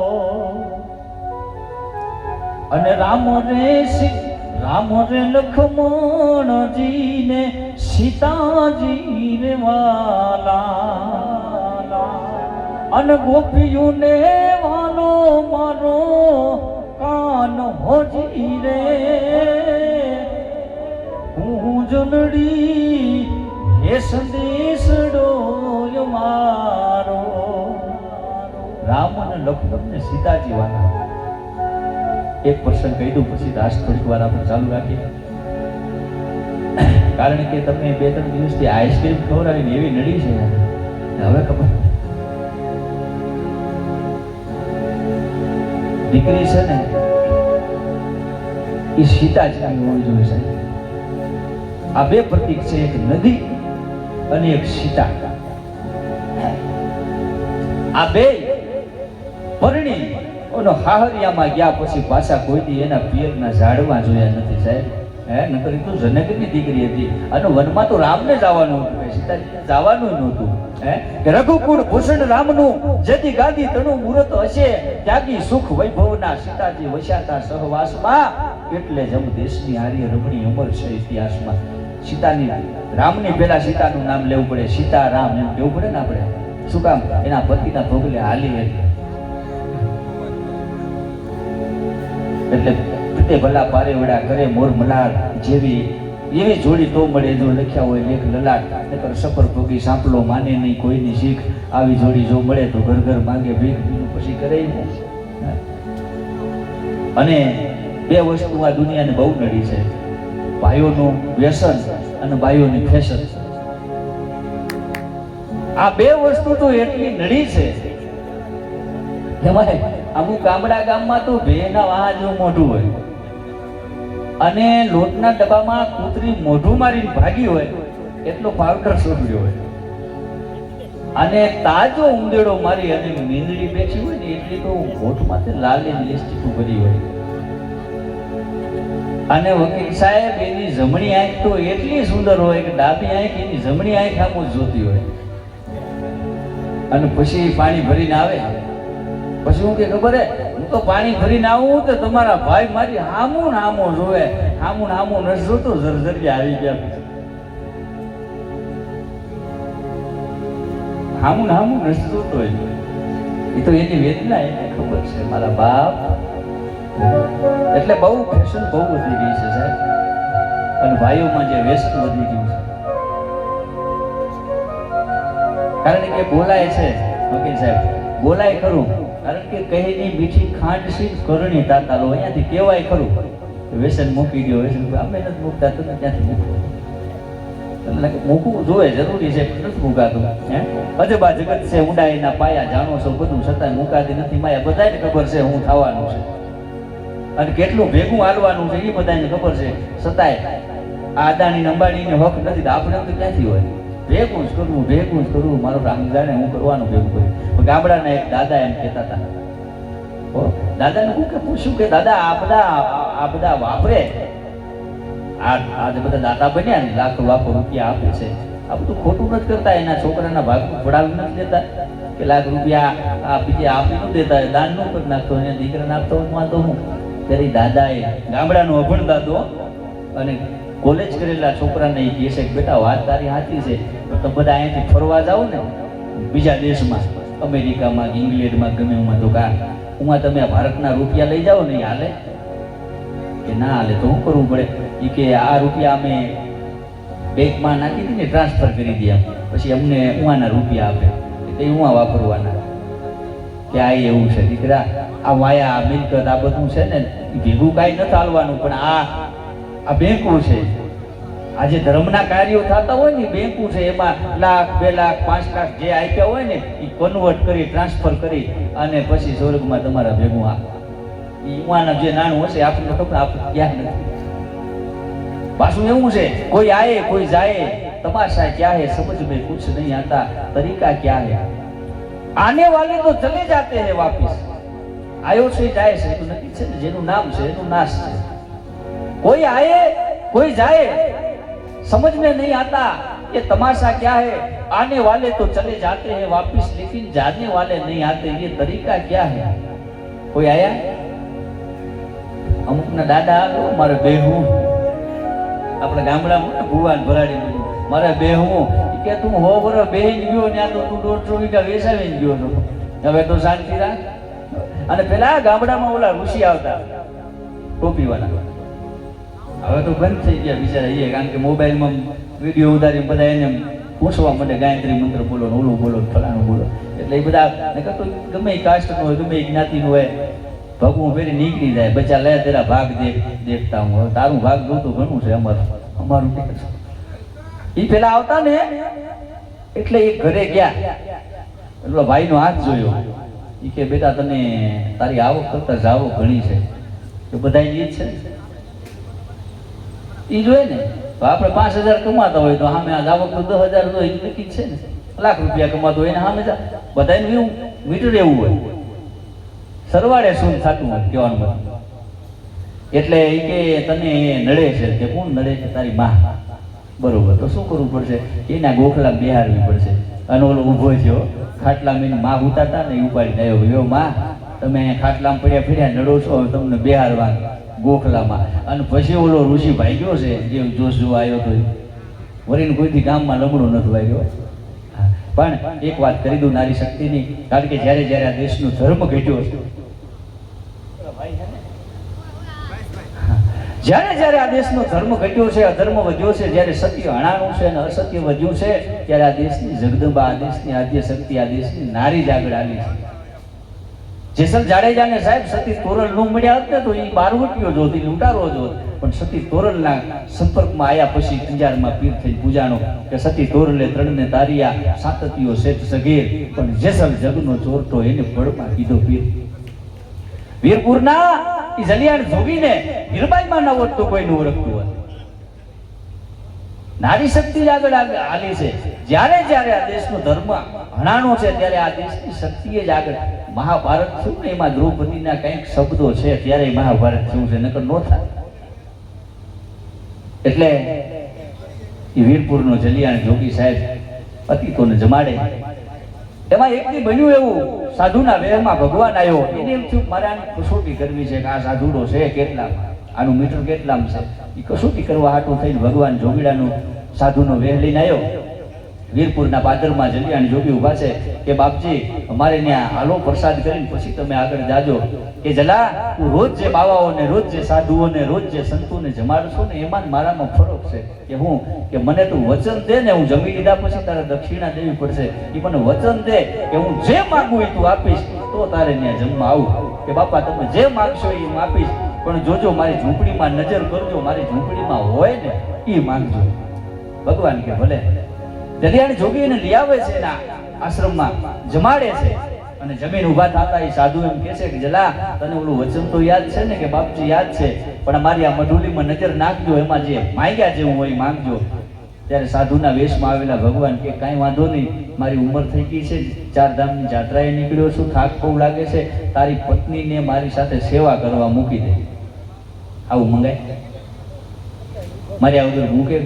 અને રામ રે લખમણજીને સીતાજી રે વાલા અને ગોપીઓને વાલો મારો કાન હોજી રે હું જલડી હે સંદેશડો મારો. રામ અને લક્ષ્મણ ને સીતાજી વાલા. એક પ્રસંગ કહી દઉં પછી રાસ થોડીક વાર આપણે ચાલુ રાખીએ. કારણ કે તમને 2-3 દિવસથી આઈસ્ક્રીમ ખવડાવીને એવી નડી છે હવે ખબર દીકરી છે ને એ સીતાજી હોવી જોઈએ સાહેબ. આ બે પ્રતીક છે, એક નદી અને એક સીતા. આ બે પરણી ઓનો હાહરિયામાં ગયા પછી પાછા કોઈ દી એના પિયરના ઝાડવા જોયા નથી સાહેબ. નકર તો જનકની દીકરી હતી અને વનમાં તો રામને જવાનું હતું, સીતાજીને જવાનું નહોતું. કે રઘુકુળ ભૂષણ રામનું જેથી ગાદી તણું મુહૂર્ત હશે ત્યાગી સુખ વૈભવના સીતાજી વસ્યાતા સહવાસમાં. એટલે જ દેશની હારી રમણી અમર છે ઇતિહાસમાં. સીતાની રામની પહેલા સીતાનું નામ લેવું પડે, સીતારામ એમ કેવું પડે ને આપણે. શું કામ? એના પતિના ભોગલે હાલી હતી. એટલે તે ભલા પારે વડા કરે મોર મલાર જેવી એવી જોડી તો મળે જો લખ્યા હોય લેખ લલાટ. નકર સફર ભોગી સાંપલો માને નહીં કોઈની શીખ. આવી જોડી જો મળે તો ઘર ઘર માંગે ભીખ, પછી કરે. અને બે વસ્તુ આ દુનિયાને બહુ નડી છે, ભાઈઓનું વ્યસન અને બાઈઓની ફેશન. આ બે વસ્તુ તો એટલી નડી છે એમાં અમુક ગામમાં તો ભેના વાહ જેવું મોઢું હોય અને લોટના ડબ્બામાં કૂતરી મોઢું મારીને ભાગી હોય એટલો પાવડર સોડ્યો હોય અને તાજો ઉંદેડો મારી અને મીંદડી બેઠી હોય ને એટલી તો હોઠમાંથી લાલી લિપસ્ટિક ભરી હોય. અને વકીલ સાહેબ એની જમણી આંખ તો એટલી સુંદર હોય કે ડાબી આંખ એની જમણી આંખ આમ જ જોતી હોય. અને પછી પાણી ભરીને આવે, પછી હું કે ખબર હે, હું તો પાણી ભરીને આવું તો તમારા ભાઈ મારી હામું ને હામું જોવે, હામું ને હામું નથી જોતો, ઝરઝરિયા આવી ગયા. હામું ને હામું નથી જોતો એ તો એની વેદના એને ખબર છે મારા બાપ. એટલે બહુ ફેશન બહુ વધી ગઈ છે સાહેબ, અને ભાઈઓમાં જે વ્યસ્ત વધી ગયું છે. કારણ કે બોલાય છે વકીલ સાહેબ, બોલાય ખરું, કારણ કે કહીની મીઠી ખાંડ સી કરણી તાતાલો, અહીંયાથી કહેવાય ખરું વ્યસન મૂકી દો, વ્યસન અમે નથી મૂકતા, તમે ત્યાંથી મૂકો. એટલે મૂકવું જોઈએ, જરૂરી છે, નથી મૂકાતું. અજબા જગત છે, ઊંડાઈના પાયા જાણો છો બધું, છતાં મૂકાતી નથી માયા. બધાને ખબર છે હું થવાનું છે અને કેટલું ભેગું હાલવાનું છે એ બધાને ખબર છે, છતાંય આ અદાણી અંબાણીને હક નથી. આપણે તો ક્યાંથી હોય, ભેગું જ કરવું, ભેગું જ કરવું, મારો રામ જાણે હું કરવાનું ભેગું કર્યું. ગામડાના એક દાદા એમ કહેતા હતા, દાદાને હું કે પૂછ્યું કે દાદા આ બધા વાપરે, આ જે બધા દાતા બન્યા ને લાખો લાખો રૂપિયા આપે છે, આ બધું ખોટું નથી કરતા? એના છોકરાના ભાગમાં પડાવી નથી દેતા કે લાખ રૂપિયા આ બીજે આપી ન દેતા, દાન નું કરી નાખતો, એને દીકરાને આપતો તો હું. ત્યારે દાદાએ, ગામડાનો અભણ દાદો અને કોલેજ કરેલા છોકરાને એ કહે છે કે બેટા વાત તારી સાચી છે, તો બધા અહીંયાથી ફરવા જાઓ ને બીજા દેશમાં, અમેરિકામાં, ઇંગ્લેન્ડમાં, ગમે એમાં, તો ઉમાં તમે ભારતના રૂપિયા લઈ જાઓ ને એ હાલે કે ના હાલે? તો શું કરવું પડે? એ કે આ રૂપિયા અમે બેંકમાં નાખી દઈએ, ટ્રાન્સફર કરી દઈએ, પછી અમને ઉવાના રૂપિયા આપે, એ ઉવા વાપરવાના. કે આ એવું છે દીકરા, આ વાયા, આ મિલકત, આ બધું છે ને ભેગું કાંઈ નથી હાલવાનું, પણ આ બેંકો છે, આ જે ધર્મના કાર્યો થતા હોય ને બેંકો છે, એમાં લાખ, 2 લાખ, 5 લાખ જે આપ્યા હોય ને એ કન્વર્ટ કરી, ટ્રાન્સફર કરી અને પછી સ્વર્ગમાં તમારા ભેગું આ ઈમાના જે નાણું હશે આપણને ખબર, આપણે ક્યાં નથી. પાછું એવું છે, કોઈ આए કોઈ जाए, तमाशा क्या है समझ में कुछ नहीं आता, तरीका क्या है, आने वाले तो चले जाते हैं वापस, आयो से जाए से तो नक्की છે, જેનું નામ છે એનું નાશ છે. कोई आए कोई जाए, समझ में नहीं आता ये तमाशा क्या है, आने वाले तो चले जाते हैं वापस, लेकिन जाने वाले नहीं आते, ये तरीका क्या है? कोई आया? અમુકના દાદા આવ્યો, મારે બેહું, આપણે ગામડામાં ભુવાન ભરાડી મારે બેહું, કે તું હો બરો બેહીને ગયો ત્યાં તો તું 150 વીઘા વેચાવીને ગયો છો, હવે તો શાંતિ રાખ. અને પેલા ગામડામાં ઓલા ઋષિ આવતા ટોપીવાળા, હવે તો બંધ થઈ ગયા બિચારા એ, કારણ કે મોબાઈલમાં વિડીયો ઉતારી બધા એને પૂછવા માટે ગાયત્રી મંત્ર બોલો, ઓલું બોલો, ફલાણું બોલો, એટલે એ બધા તો ગમે એ કાસ્ટનું હોય, ગમે એ જ્ઞાતિનું હોય, ભગવું ફેરી નીકળી જાય, બચ્ચા લે તેરા ભાગ દેખતા હું, હવે તારું ભાગ જોતું ઘણું છે અમારું. એ પેલા આવતા ને એટલે એ ઘરે ગયા, એટલે ભાઈનો હાથ જોયો, એ કે બેટા તને તારી આવક કરતા જાવો ઘણી છે, તો બધા એ છે એ જોઈએ ને. તો આપણે 5000 કમાતા હોય તો સામે આ આવક તો 10,000 હોય, નક્કી છે ને. લાખ રૂપિયા કમાતો હોય ને સામે બધાને એવું મીટર એવું હોય, સરવાળે શું થતું હોય કહેવાનું. એટલે એ કે તને નડે છે, કે કોણ નડે છે? તારી માં. બરોબર, તો શું કરવું પડશે? એના ગોખલા બેહારવી પડશે. અને ઓલો ઊભો થયો ખાટલામાં, એની માં ઉતારતા ને ઉપાડી આવ્યો, એવો માં તમે અહીંયા ખાટલામાં પડ્યા ફર્યા નડો છો, તમને બેહારવા ગોખલામાં. અને પછી ઓલો ઋષિ ભાગ્યો છે, જે જોશ જો આવ્યો તો વરીને કોઈથી ગામમાં લમડો નથી વાગ્યો. પણ એક વાત કરી દઉં નારી શક્તિની, કારણ કે જ્યારે જ્યારે આ દેશનો ધર્મ ઘટ્યો છે, જ્યારે જ્યારે આ દેશનો ધર્મ ઘટ્યો છે, અધર્મ વધ્યો છે, જ્યારે સત્ય હણાણું છે અને અસત્ય વધ્યું છે, ત્યારે આ દેશની જગદંબા, આ દેશની આદ્ય શક્તિ, આ દેશની નારી જ આગળ આવી છે. જેસલ જાડેજાને સાહેબ સતી તોરલ નો મળ્યા હોત ને તો એ બારવટીઓ જોત, લૂંટારો જોત, પણ સતી તોરલના સંપર્કમાં આવ્યા પછી અંજારમાં પીર થઈ પૂજાનો કે સતી તોરલે ત્રણને તારિયા, સાતતીઓ શેઠ સગીર, પણ જેસલ જગનો ચોરતો એને પડમાં કીધો પીર. વીરપુરના એ જલિયાણ જોગીને હીરબાઈમાં ન હોત તો કોઈ ન ઓળખતું હોય. નારી શક્તિ આગળ હાલી છે. જ્યારે જ્યારે આ દેશનો ધર્મ હણાણો છે, ત્યારે આ દેશની શક્તિએ જ આગળ. મહાભારત થયું ને, એમાં દ્રૌપદીના કંઈક શબ્દો છે, ત્યારે મહાભારત થયું છે, નકર નો થાય. એટલે એ વીરપુરનો જલિયાણ જોગી સાહેબ અતીતોને જમાડે. એમાં એક દી બન્યું એવું, સાધુના વેહમાં ભગવાન આવ્યો. એને એમ થયું મારે આની કસોટી કરવી છે કે આ સાધુડો છે કેટલામ, આનું મીટર કેટલામ છે. એ કસોટી કરવા હાટું થઈને ભગવાન જોગીડાનું સાધુનો વેહ લઈને આવ્યો. વીરપુરના પાદરમાં જલિયાણ જોગી ઊભા છે કે બાપજી અમારે ત્યાં હાલો પ્રસાદ કરીને પછી તમે આગળ જાજો. કે જલા તું રોજ જે બાવાઓને, રોજ જે સાધુઓને, રોજ જે સંતોને જમાડશો ને એમાં મારામાં ફરક છે. કે હું કે મને તું વચન દે ને, હું જમી લીધા પછી તારે દક્ષિણા દેવી પડશે. એ મને વચન દે કે હું જે માગું એ તું આપીશ તો તારે ત્યાં જમવા આવું. કે બાપા તમે જે માગશો એ હું આપીશ, પણ જોજો મારી ઝૂંપડીમાં નજર કરજો, મારી ઝૂંપડીમાં હોય ને એ માંગજો. ભગવાન કે ભલે. જલિયાણ જોગી એને લઈ આવે છે એના આશ્રમમાં, જમાડે છે. અને જમીન ઊભા થતા એ સાધુ એમ કહે છે કે જલા તને ઓલું વચન તો યાદ છે ને કે બાપજી યાદ છે, પણ મારી આ મઢુલીમાં નજર નાખજો, એમાં જે માંગ્યા જેવું હોય માંગજો. ત્યારે સાધુના વેશમાં આવેલા ભગવાન કે કાંઈ વાંધો નહીં, મારી ઉંમર થઈ ગઈ છે, 4 ધામની જાત્રાએ નીકળ્યો છું, થાક બહુ લાગે છે, તારી પત્નીને મારી સાથે સેવા કરવા મૂકી દે. આવું મંગાય? મારી આ વગર મૂકે?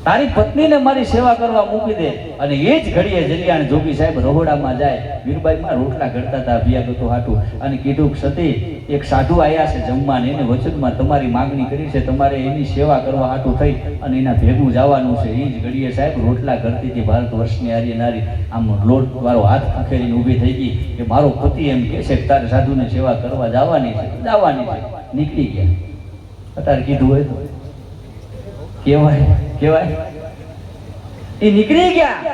તારી પત્નીને મારી સેવા કરવા મૂકી દે. અને એ જ ઘડીએ જલિયાણ જોગી સાહેબ રહોડામાં જાય, વીરબાઈમાં રોટલા ઘડતા હતા અભિયાગતો હાટું, અને કીધું કે સતી એક સાધુ આવ્યા છે જમવાને, એને વચનમાં તમારી માંગણી કરી છે, તમારે એની સેવા કરવા હાટું થઈ અને એના ભેગું જવાનું છે. એ જ ઘડીએ સાહેબ રોટલા ઘડતી હતી ભારત વર્ષની આર્ય નારી, આમ લોટ વાળો હાથ ખખેરીને ઊભી થઈ ગઈ કે મારો પતિ એમ કહે છે કે તારે સાધુને સેવા કરવા જવાની છે, જવાની છે. નીકળી ગયા. અત્યારે કીધું હોય તો કેવાય એ નીકળી ગયા.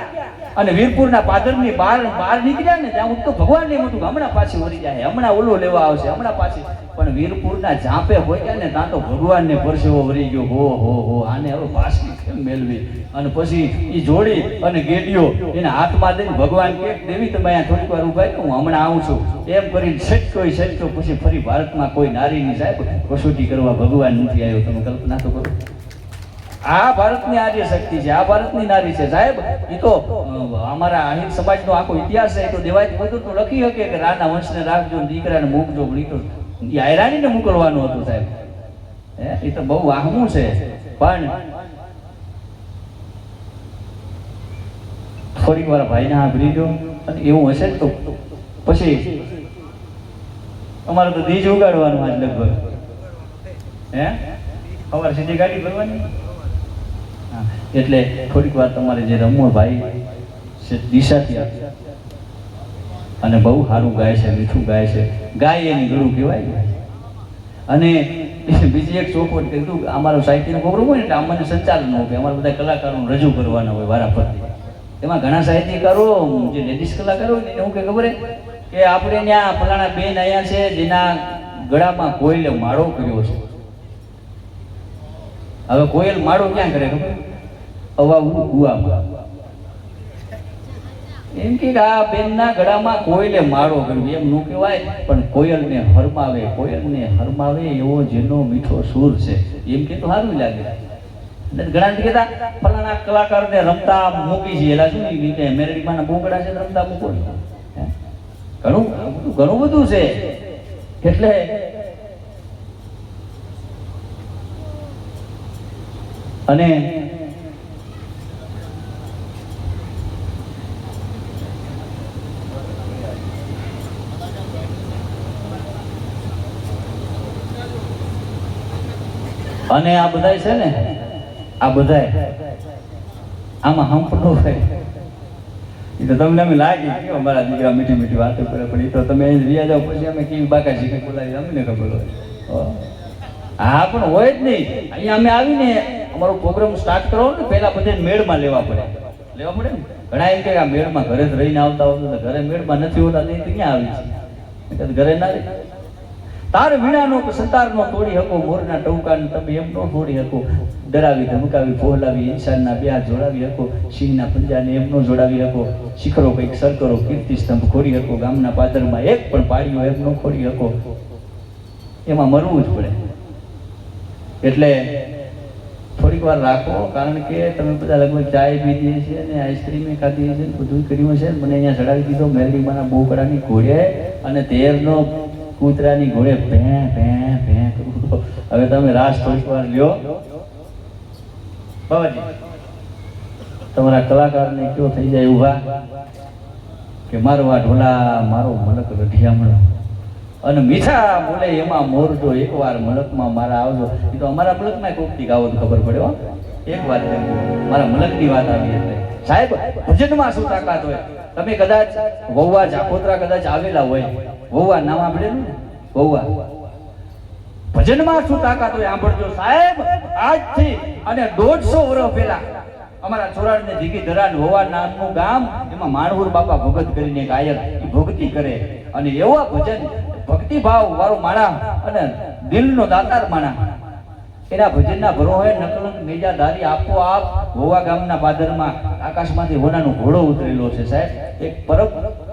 અને વીરપુરના પાદરની બહાર નીકળ્યા ને ત્યાં તો ભગવાન ને મોટું હમણાં પાછી વળી જાય, હમણાં ઓલો લેવા આવશે, હમણાં પાછી. પણ વીરપુરના ઝાંપે હોય ને ત્યાં તો ભગવાનને પરસેવો વળી ગયો. હો આને હવે પાછી કેમ મેળવી. અને પછી એ જોડી અને ગેડીઓ એના હાથમાં દઈને ભગવાન કે દેવી તમે અહીંયા થોડીક વાર ઉભા હું હમણાં આવું છું એમ કરીને સચકો પછી ફરી ભારતમાં કોઈ નારીની સાહેબ કસોટી કરવા ભગવાન નથી આવ્યો. તમે કલ્પના તો કરો. આ ભારતની આર્ય શક્તિ છે, આ ભારતની નારી છે સાહેબ. એ તો અમારા આહિર સમાજનો આખો ઇતિહાસ છે. એ તો દેવાય બધું તો લખી શકે કે રાના વંશને રાખજો, દીકરાને મૂકજો, પણ એ તો આયરાણીને મોકલવાનું હતું સાહેબ. એ તો બહુ વાહમું છે. પણ થોડીક વાર ભાઈને સાંભળી દો અને એવું હશે તો પછી અમારે તો દીજ ઉગાડવાનું આજ લગભગ. અમારે સીધી ગાડી ભરવાની. એટલે થોડીક વાર તમારે જે રમવું ભાઈ છે દિશાથી અને બહુ સારું ગાય છે, મીઠું ગાય છે, ગાય એની ગળું કહેવાય. અને બીજી એક ચોખવટ કીધું અમારો સાહિત્યનો પ્રોગ્રામ હોય ને એટલે અમને સંચાલન હોય, અમારે બધા કલાકારોને રજૂ કરવાના હોય વારાફરતી. એમાં ઘણા સાહિત્યકારો જે લેડીઝ કલાકારો હોય ને એવું કે ખબર કે આપણે ત્યાં ફલાણા બેન અહીંયા છે જેના ગળામાં કોયલે માળો કર્યો છે. હવે કોયલ માળો ક્યાં કરે ખબર? કુવામાં. એમ કે આ બેનના ગળામાં કોયલે માળો કર્યો એમ નો કહેવાય, પણ કોયલને હરમાવે એવો જેનો મીઠો સૂર છે એમ કે તો સારું લાગે. ઘણા કહેતા ફલાણા કલાકારને રમતા મૂકી છે, એલા શું કે મેરડીમાં બોકડા છે રમતા મૂકો. ઘણું બધું છે. એટલે અને આ બધા છે ને, આ બધા આમાં હંપનો હોય એ તો તમને અમે લાગી કે અમારા દીકરા મીઠી વાતો કરે, પણ એ તો તમે વ્યા જાઓ પછી અમે કેવી બાકા શીખે બોલાવી અમને ખબર હોય. હા પણ હોય જ નહીં. અહીંયા અમે આવીને અમારો પ્રોગ્રામ સ્ટાર્ટ કરો ને પહેલા બધા મેળમાં લેવા પડે ને. ઘણા એમ કે આ મેળમાં ઘરે જ રહીને આવતા હોતા, ઘરે મેળમાં નથી હોતા નહીં તો ક્યાં આવી છે? ઘરે ના રહી. તાર વીણાનો સંતારનો તોડી હકો, મોરના ટૌકાને તમે એમ નો તોડી હકો. ડરાવી ધમકાવી ફોહલાવી ઇન્સાનના બે હાથ જોડાવી હકો, સિંહના પંજાને એમ નો જોડાવી હકો. શિખરો કંઈક સર કરો, કીર્તિ સ્તંભ ખોડી હકો, ગામના પાદરમાં એક પણ પાડ્યો એમ નો ખોડી હકો. એમાં મરવું જ પડે. એટલે થોડીક વાર રાખો, કારણ કે તમે બધા લગભગ ચાય પીધી છે અને આઈસ્ક્રીમે ખાધી છે, બધું કર્યું છે. મને અહીંયા ચડાવી દીધો મેરડીમાંના બોકડાની ઘોડે અને તેરનો કૂતરાની ઘોડે ભે ભે ભે કરું. હવે તમે રાસ થોડીક વાર લ્યો બાબાજી, તમારા કલાકારને કયો થઈ જાય ઊભા કે મારો આ ઢોલા મારો મલક રઢિયામણો અને મીઠા બોલે એમાં મોરજો એકવાર મલકમાં મારા આવજો. એ તો અમારા મલકમાં કોકથી ગાવો તો ખબર પડે હો. એક વાત મારા મલકની વાત આવી એટલે સાહેબ ભજનમાં શું તાકાત હોય. તમે કદાચ વહુવા જાખોતરા કદાચ આવેલા હોય, વહુવા નામ સાંભળેલું ને, વહુવા ભજનમાં શું તાકાત હોય સાંભળજો સાહેબ. આજથી અને 150 વર્ષ પહેલા અમારા ચોરાડને જીગી ધરાન હોવા નામનું ગામ, એમાં માણહુર બાપા ભગત કરીને એક આયર એ ભક્તિ કરે અને એવા ભજન ભક્તિભાવ વાળો માણા અને દિલનો દાતાર માણા, એના ભજનના ભરોહે નકલંક મેજાદારી આપોઆપ હોવા ગામના બાદરમાં આકાશમાંથી હોનાનો ઘોડો ઉતરેલો છે સાહેબ. એક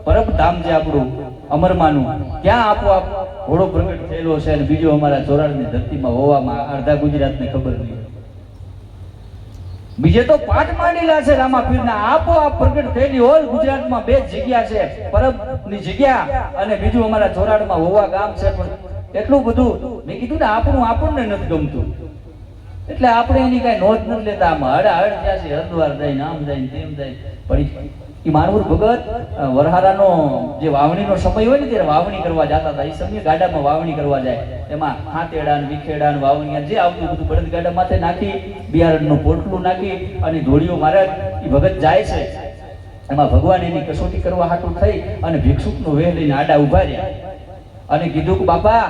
પરબ ધામ છે આપણું અમરમાનું, ત્યાં આપોઆપ ઘોડો પ્રગટ થયેલો છે. અને બીજો અમારા ચોરાડની ધરતીમાં હોવામાં અડધા ગુજરાતને ખબર નહીં. બીજે તો પાઠ માંડેલા છે રામાપીરના, આપોઆપ પ્રગટ થયેલી હોલ ગુજરાતમાં 2 જગ્યા છે, પરબની જગ્યા અને બીજું અમારા ચોરાડમાં હોવા ગામ છે. પણ એટલું બધું મેં કીધું ને આપણને નથી ગમતું એટલે આપણે એની કઈ નોંધ નથી લેતા. આમ હડ ત્યાં છે, હરદ્વાર જાય, આમ જાય તેમ જાય. પણ એ માનવર ભગત વરહારાનો જે વાવણીનો સમય હોય ને ત્યારે વાવણી કરવા જતા હતા. એ સમયે ગાડામાં વાવણી કરવા જાય, એમાં હાથેડા ને વિખેડા ને વાવણી જે આવતું બધું બળદ ગાડા માથે નાખી, બિયારણનું પોટલું નાખી અને ધોળીઓ મારે એ ભગત જાય છે. એમાં ભગવાન એની કસોટી કરવા હાટું થઈ અને ભિક્ષુકનો વેહ લઈને આડા ઉભા રહ્યા અને કીધું કે બાપા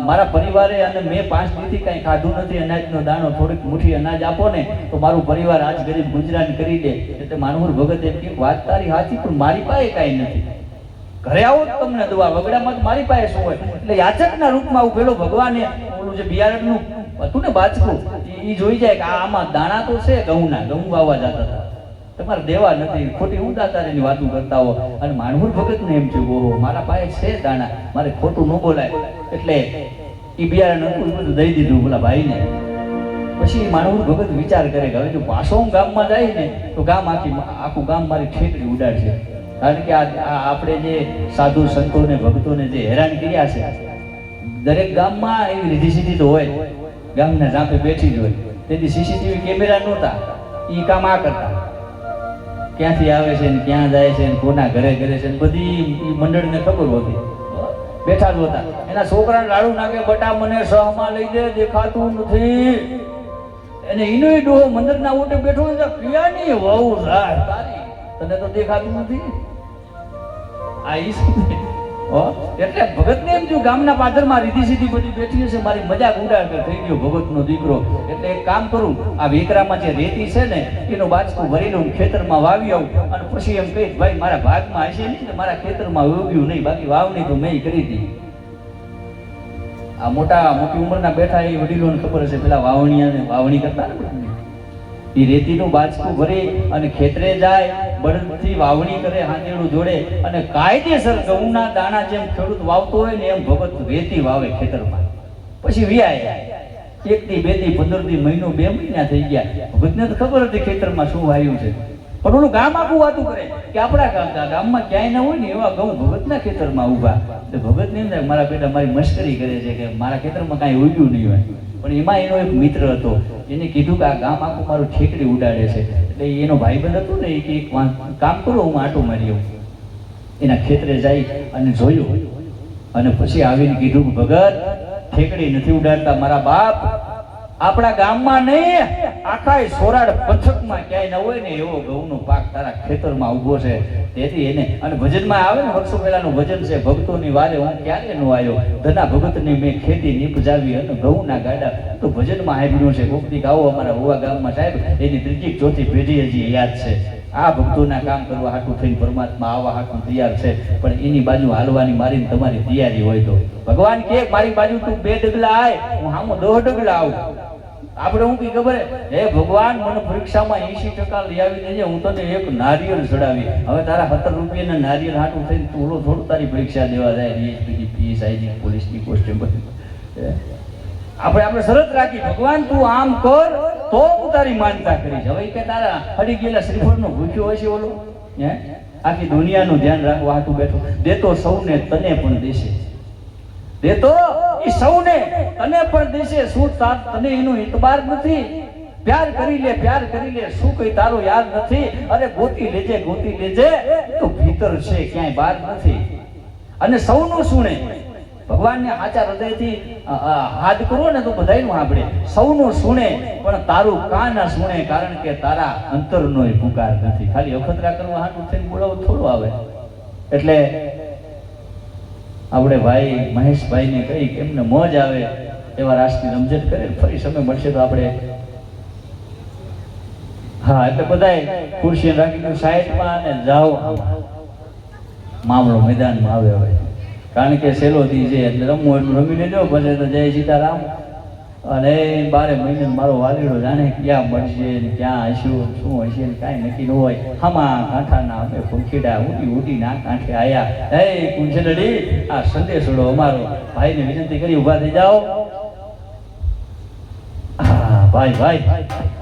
મારા પરિવારે અને મેં 5 દીથી કઈ ખાધું નથી, અનાજનો દાણો થોડીક મુઠ્ઠી અનાજ આપો ને તો મારું પરિવાર આજ ગરીબ ગુજરાન કરી દે. એટલે માનવર ભગત એમ કે વાત તારી સાચી, પણ મારી પાસે કઈ નથી, ઘરે આવો તો તમને દવા, વગડામાં તો મારી પાસે શું હોય. એટલે યાચકના રૂપમાં આવું પેલો ભગવાને ઓલું જે બિયારણનું હતું ને બાચકું એ જોઈ જાય કે આમાં દાણા તો છે ઘઉંના, ઘઉં વાવવા જતા હતા, તમારે દેવા નથી, ખોટી હું દાતારીની વાતો કરતા હો. અને માનવર ભગત ને એમ છે ઓહો મારા પાસે છે દાણા, મારે ખોટું ન બોલાય. એટલે એ બિયારણ હતું બધું દઈ દીધું બોલા ભાઈને. પછી માનવર ભગત વિચાર કરે કે હવે જો પાછો હું ગામમાં જાય ને તો ગામ આખું ગામ મારી ઠેકડી ઉડાડશે. કારણ કે આ આપણે જે સાધુ સંતોને ભક્તોને જે હેરાન કર્યા છે, દરેક ગામમાં એવી રીધી સીધી તો હોય, ગામના ઝાંપે બેઠી જ હોય. તેથી સીસીટીવી કેમેરા નહોતા, એ કામ આ કરતા ક્યાંથી આવે છે ને ક્યાં જાય છે ને કોના ઘરે કરે છે બધી મંડળને ખબર હોતી, બેઠા જ હોતા. એના છોકરાને લાડુ નાખે, બટા મને સહમાં લઈ દે, દેખાતું નથી. એને ઈનો ડોહો મંદિરના ઓટે બેઠો છે, ક્યાંની વહુ તારી, તને તો દેખાતું નથી. આ ઈ એટલે ભગતને એમ જો ગામના પાદરમાં રીધી સીધી બધી બેઠી હશે, મારી મજાક ઉડાડ થઈ ગયો ભગતનો દીકરો. એટલે એક કામ કરું, આ વેકરામાં જે રેતી છે ને એનો બાચકું ભરી લઉં, ખેતરમાં વાવી આવું અને પછી એમ કહીશ ભાઈ મારા ભાગમાં હશે નહીં તો મારા ખેતરમાં ઉગ્યું નહીં, બાકી વાવણી તો મેં કરી હતી. આ મોટી ઉંમરના બેઠા એ વડીલોને ખબર હશે, પેલા વાવણી કરતા ને એ રેતીનું બાચકું ભરી અને ખેતરે જાય, બળદથી વાવણી કરે, હાંજેડું જોડે અને કાયદેસર ઘઉંના દાણા જેમ ખેડૂત વાવતો હોય ને એમ ભગત રેતી વાવે ખેતરમાં. પછી વ્યાય 1 દી 2 દી 15 દી મહિનો 2 મહિના થઈ ગયા. ભગતને તો ખબર હતી ખેતરમાં શું વાવ્યું છે, પણ ઓલું ગામ આખું વાતું કરે કે આપણા ગામમાં ક્યાંય ના હોય ને એવા ઘઉં ભગતના ખેતરમાં ઉભા. એટલે ભગત ને એમ મારા બેટા મારી મશ્કરી કરે છે કે મારા ખેતરમાં કાંઈ ઉગ્યું નહીં હોય. પણ એમાં એનો એક મિત્ર હતો, એને કીધું કે આ ગામ આખું મારું ઠેકડી ઉડાડે છે. એટલે એનો ભાઈબંધ હતો ને એ એક કામ કરો હું આટો મારી આવું. એના ખેતરે જઈ અને જોયું અને પછી આવીને કીધું ભગત ઠેકડી નથી ઉડાડતા મારા બાપ, આપણા ગામમાં નહીં આખા સોરાડ પંથકમાં ક્યાંય ન હોય ને એવો ઘઉંનો પાક તારા ખેતરમાં ઉભો છે. તેથી એને અને ભજનમાં આવે ને વર્ષો પહેલાનું ભજન છે, ભક્તોની વારે હું ક્યારે નો આવ્યો, ધના ભગતની મેં ખેતી નીપજાવી અને ઘઉંના ગાડા. તો ભજનમાં આવ્યું છે, કોકથી ગાવો અમારા હોવા ગામમાં સાહેબ, એની 3જી 4થી પેઢી હજી યાદ છે. આ ભક્તોના કામ કરવા હાટું થઈને પરમાત્મા આવા હાટું તૈયાર છે. પણ એની બાજુ હાલવાની મારી તમારી તૈયારી હોય તો ભગવાન કે મારી બાજુ તું 2 ડગલા આય, હું હામો 10 ડગલા આવું. આપણે હું કઈ ખબર હે ભગવાન મને પરીક્ષામાં 80% લઈ આવી દેજે, હું તને એક નારિયેળ ચડાવી. હવે તારા 17 રૂપિયાના નારિયેળ હાટું થઈને તું ઓલો થોડું તારી પરીક્ષા દેવા જાય, DSP PSI પોલીસની કોન્સ્ટેબલ. આપણે શરત રાખી ભગવાન તું આમ કર તો હું તારી માનતા કરીશ. હવે કે તારા હડી ગયેલા શ્રીફળનો ભૂખ્યો હશે ઓલો, આખી દુનિયાનું ધ્યાન રાખવા હાટું બેઠો, દેતો સૌને તને પણ દેશે. દેતો એ સૌને તને પણ દેશે શું તને એનું ઇતબાર નથી પ્યાર કરી લે શું કઈ તારો યાદ નથી અરે ગોતી લેજે તો ભીતર છે ક્યાંય બહાર નથી અને સૌનું સુણે ભગવાનને સાચા હૃદયથી હાથ કરો ને તો બધાયનું આપણે સૌનું સુણે પણ તારું કાન ના સુણે કારણ કે તારા અંતરનો પુકાર નથી ખાલી અખતરા કરવા હાટું થઈને બોલાવો થોડું આવે એટલે આપણે ભાઈ મહેશભાઈને કહી કે એમને મોજ આવે એવા રાસની રમઝટ કરે ફરી સમય મળશે તો આપણે હા એટલે બધાય ખુરશી રાખીને સાઈડમાં અને જાઓ મામલો મેદાનમાં આવે હવે કારણ કે સેલો દી છે એટલે રમવું એટલું રમી લેજો પછી તો જય સીતારામ અને 12 મહિને મારો વાલીડો જાણે ક્યાં મળશે ને ક્યાં હશું શું હશે ને કાંઈ નક્કી ન હોય આમાં કાંઠાના અમે પંખીડા ઉડી ના કાંઠે આયા હે કુંજલડી આ સંદેશડો અમારો ભાઈને વિનંતી કરી ઊભા થઈ જાઓ હા ભાઈ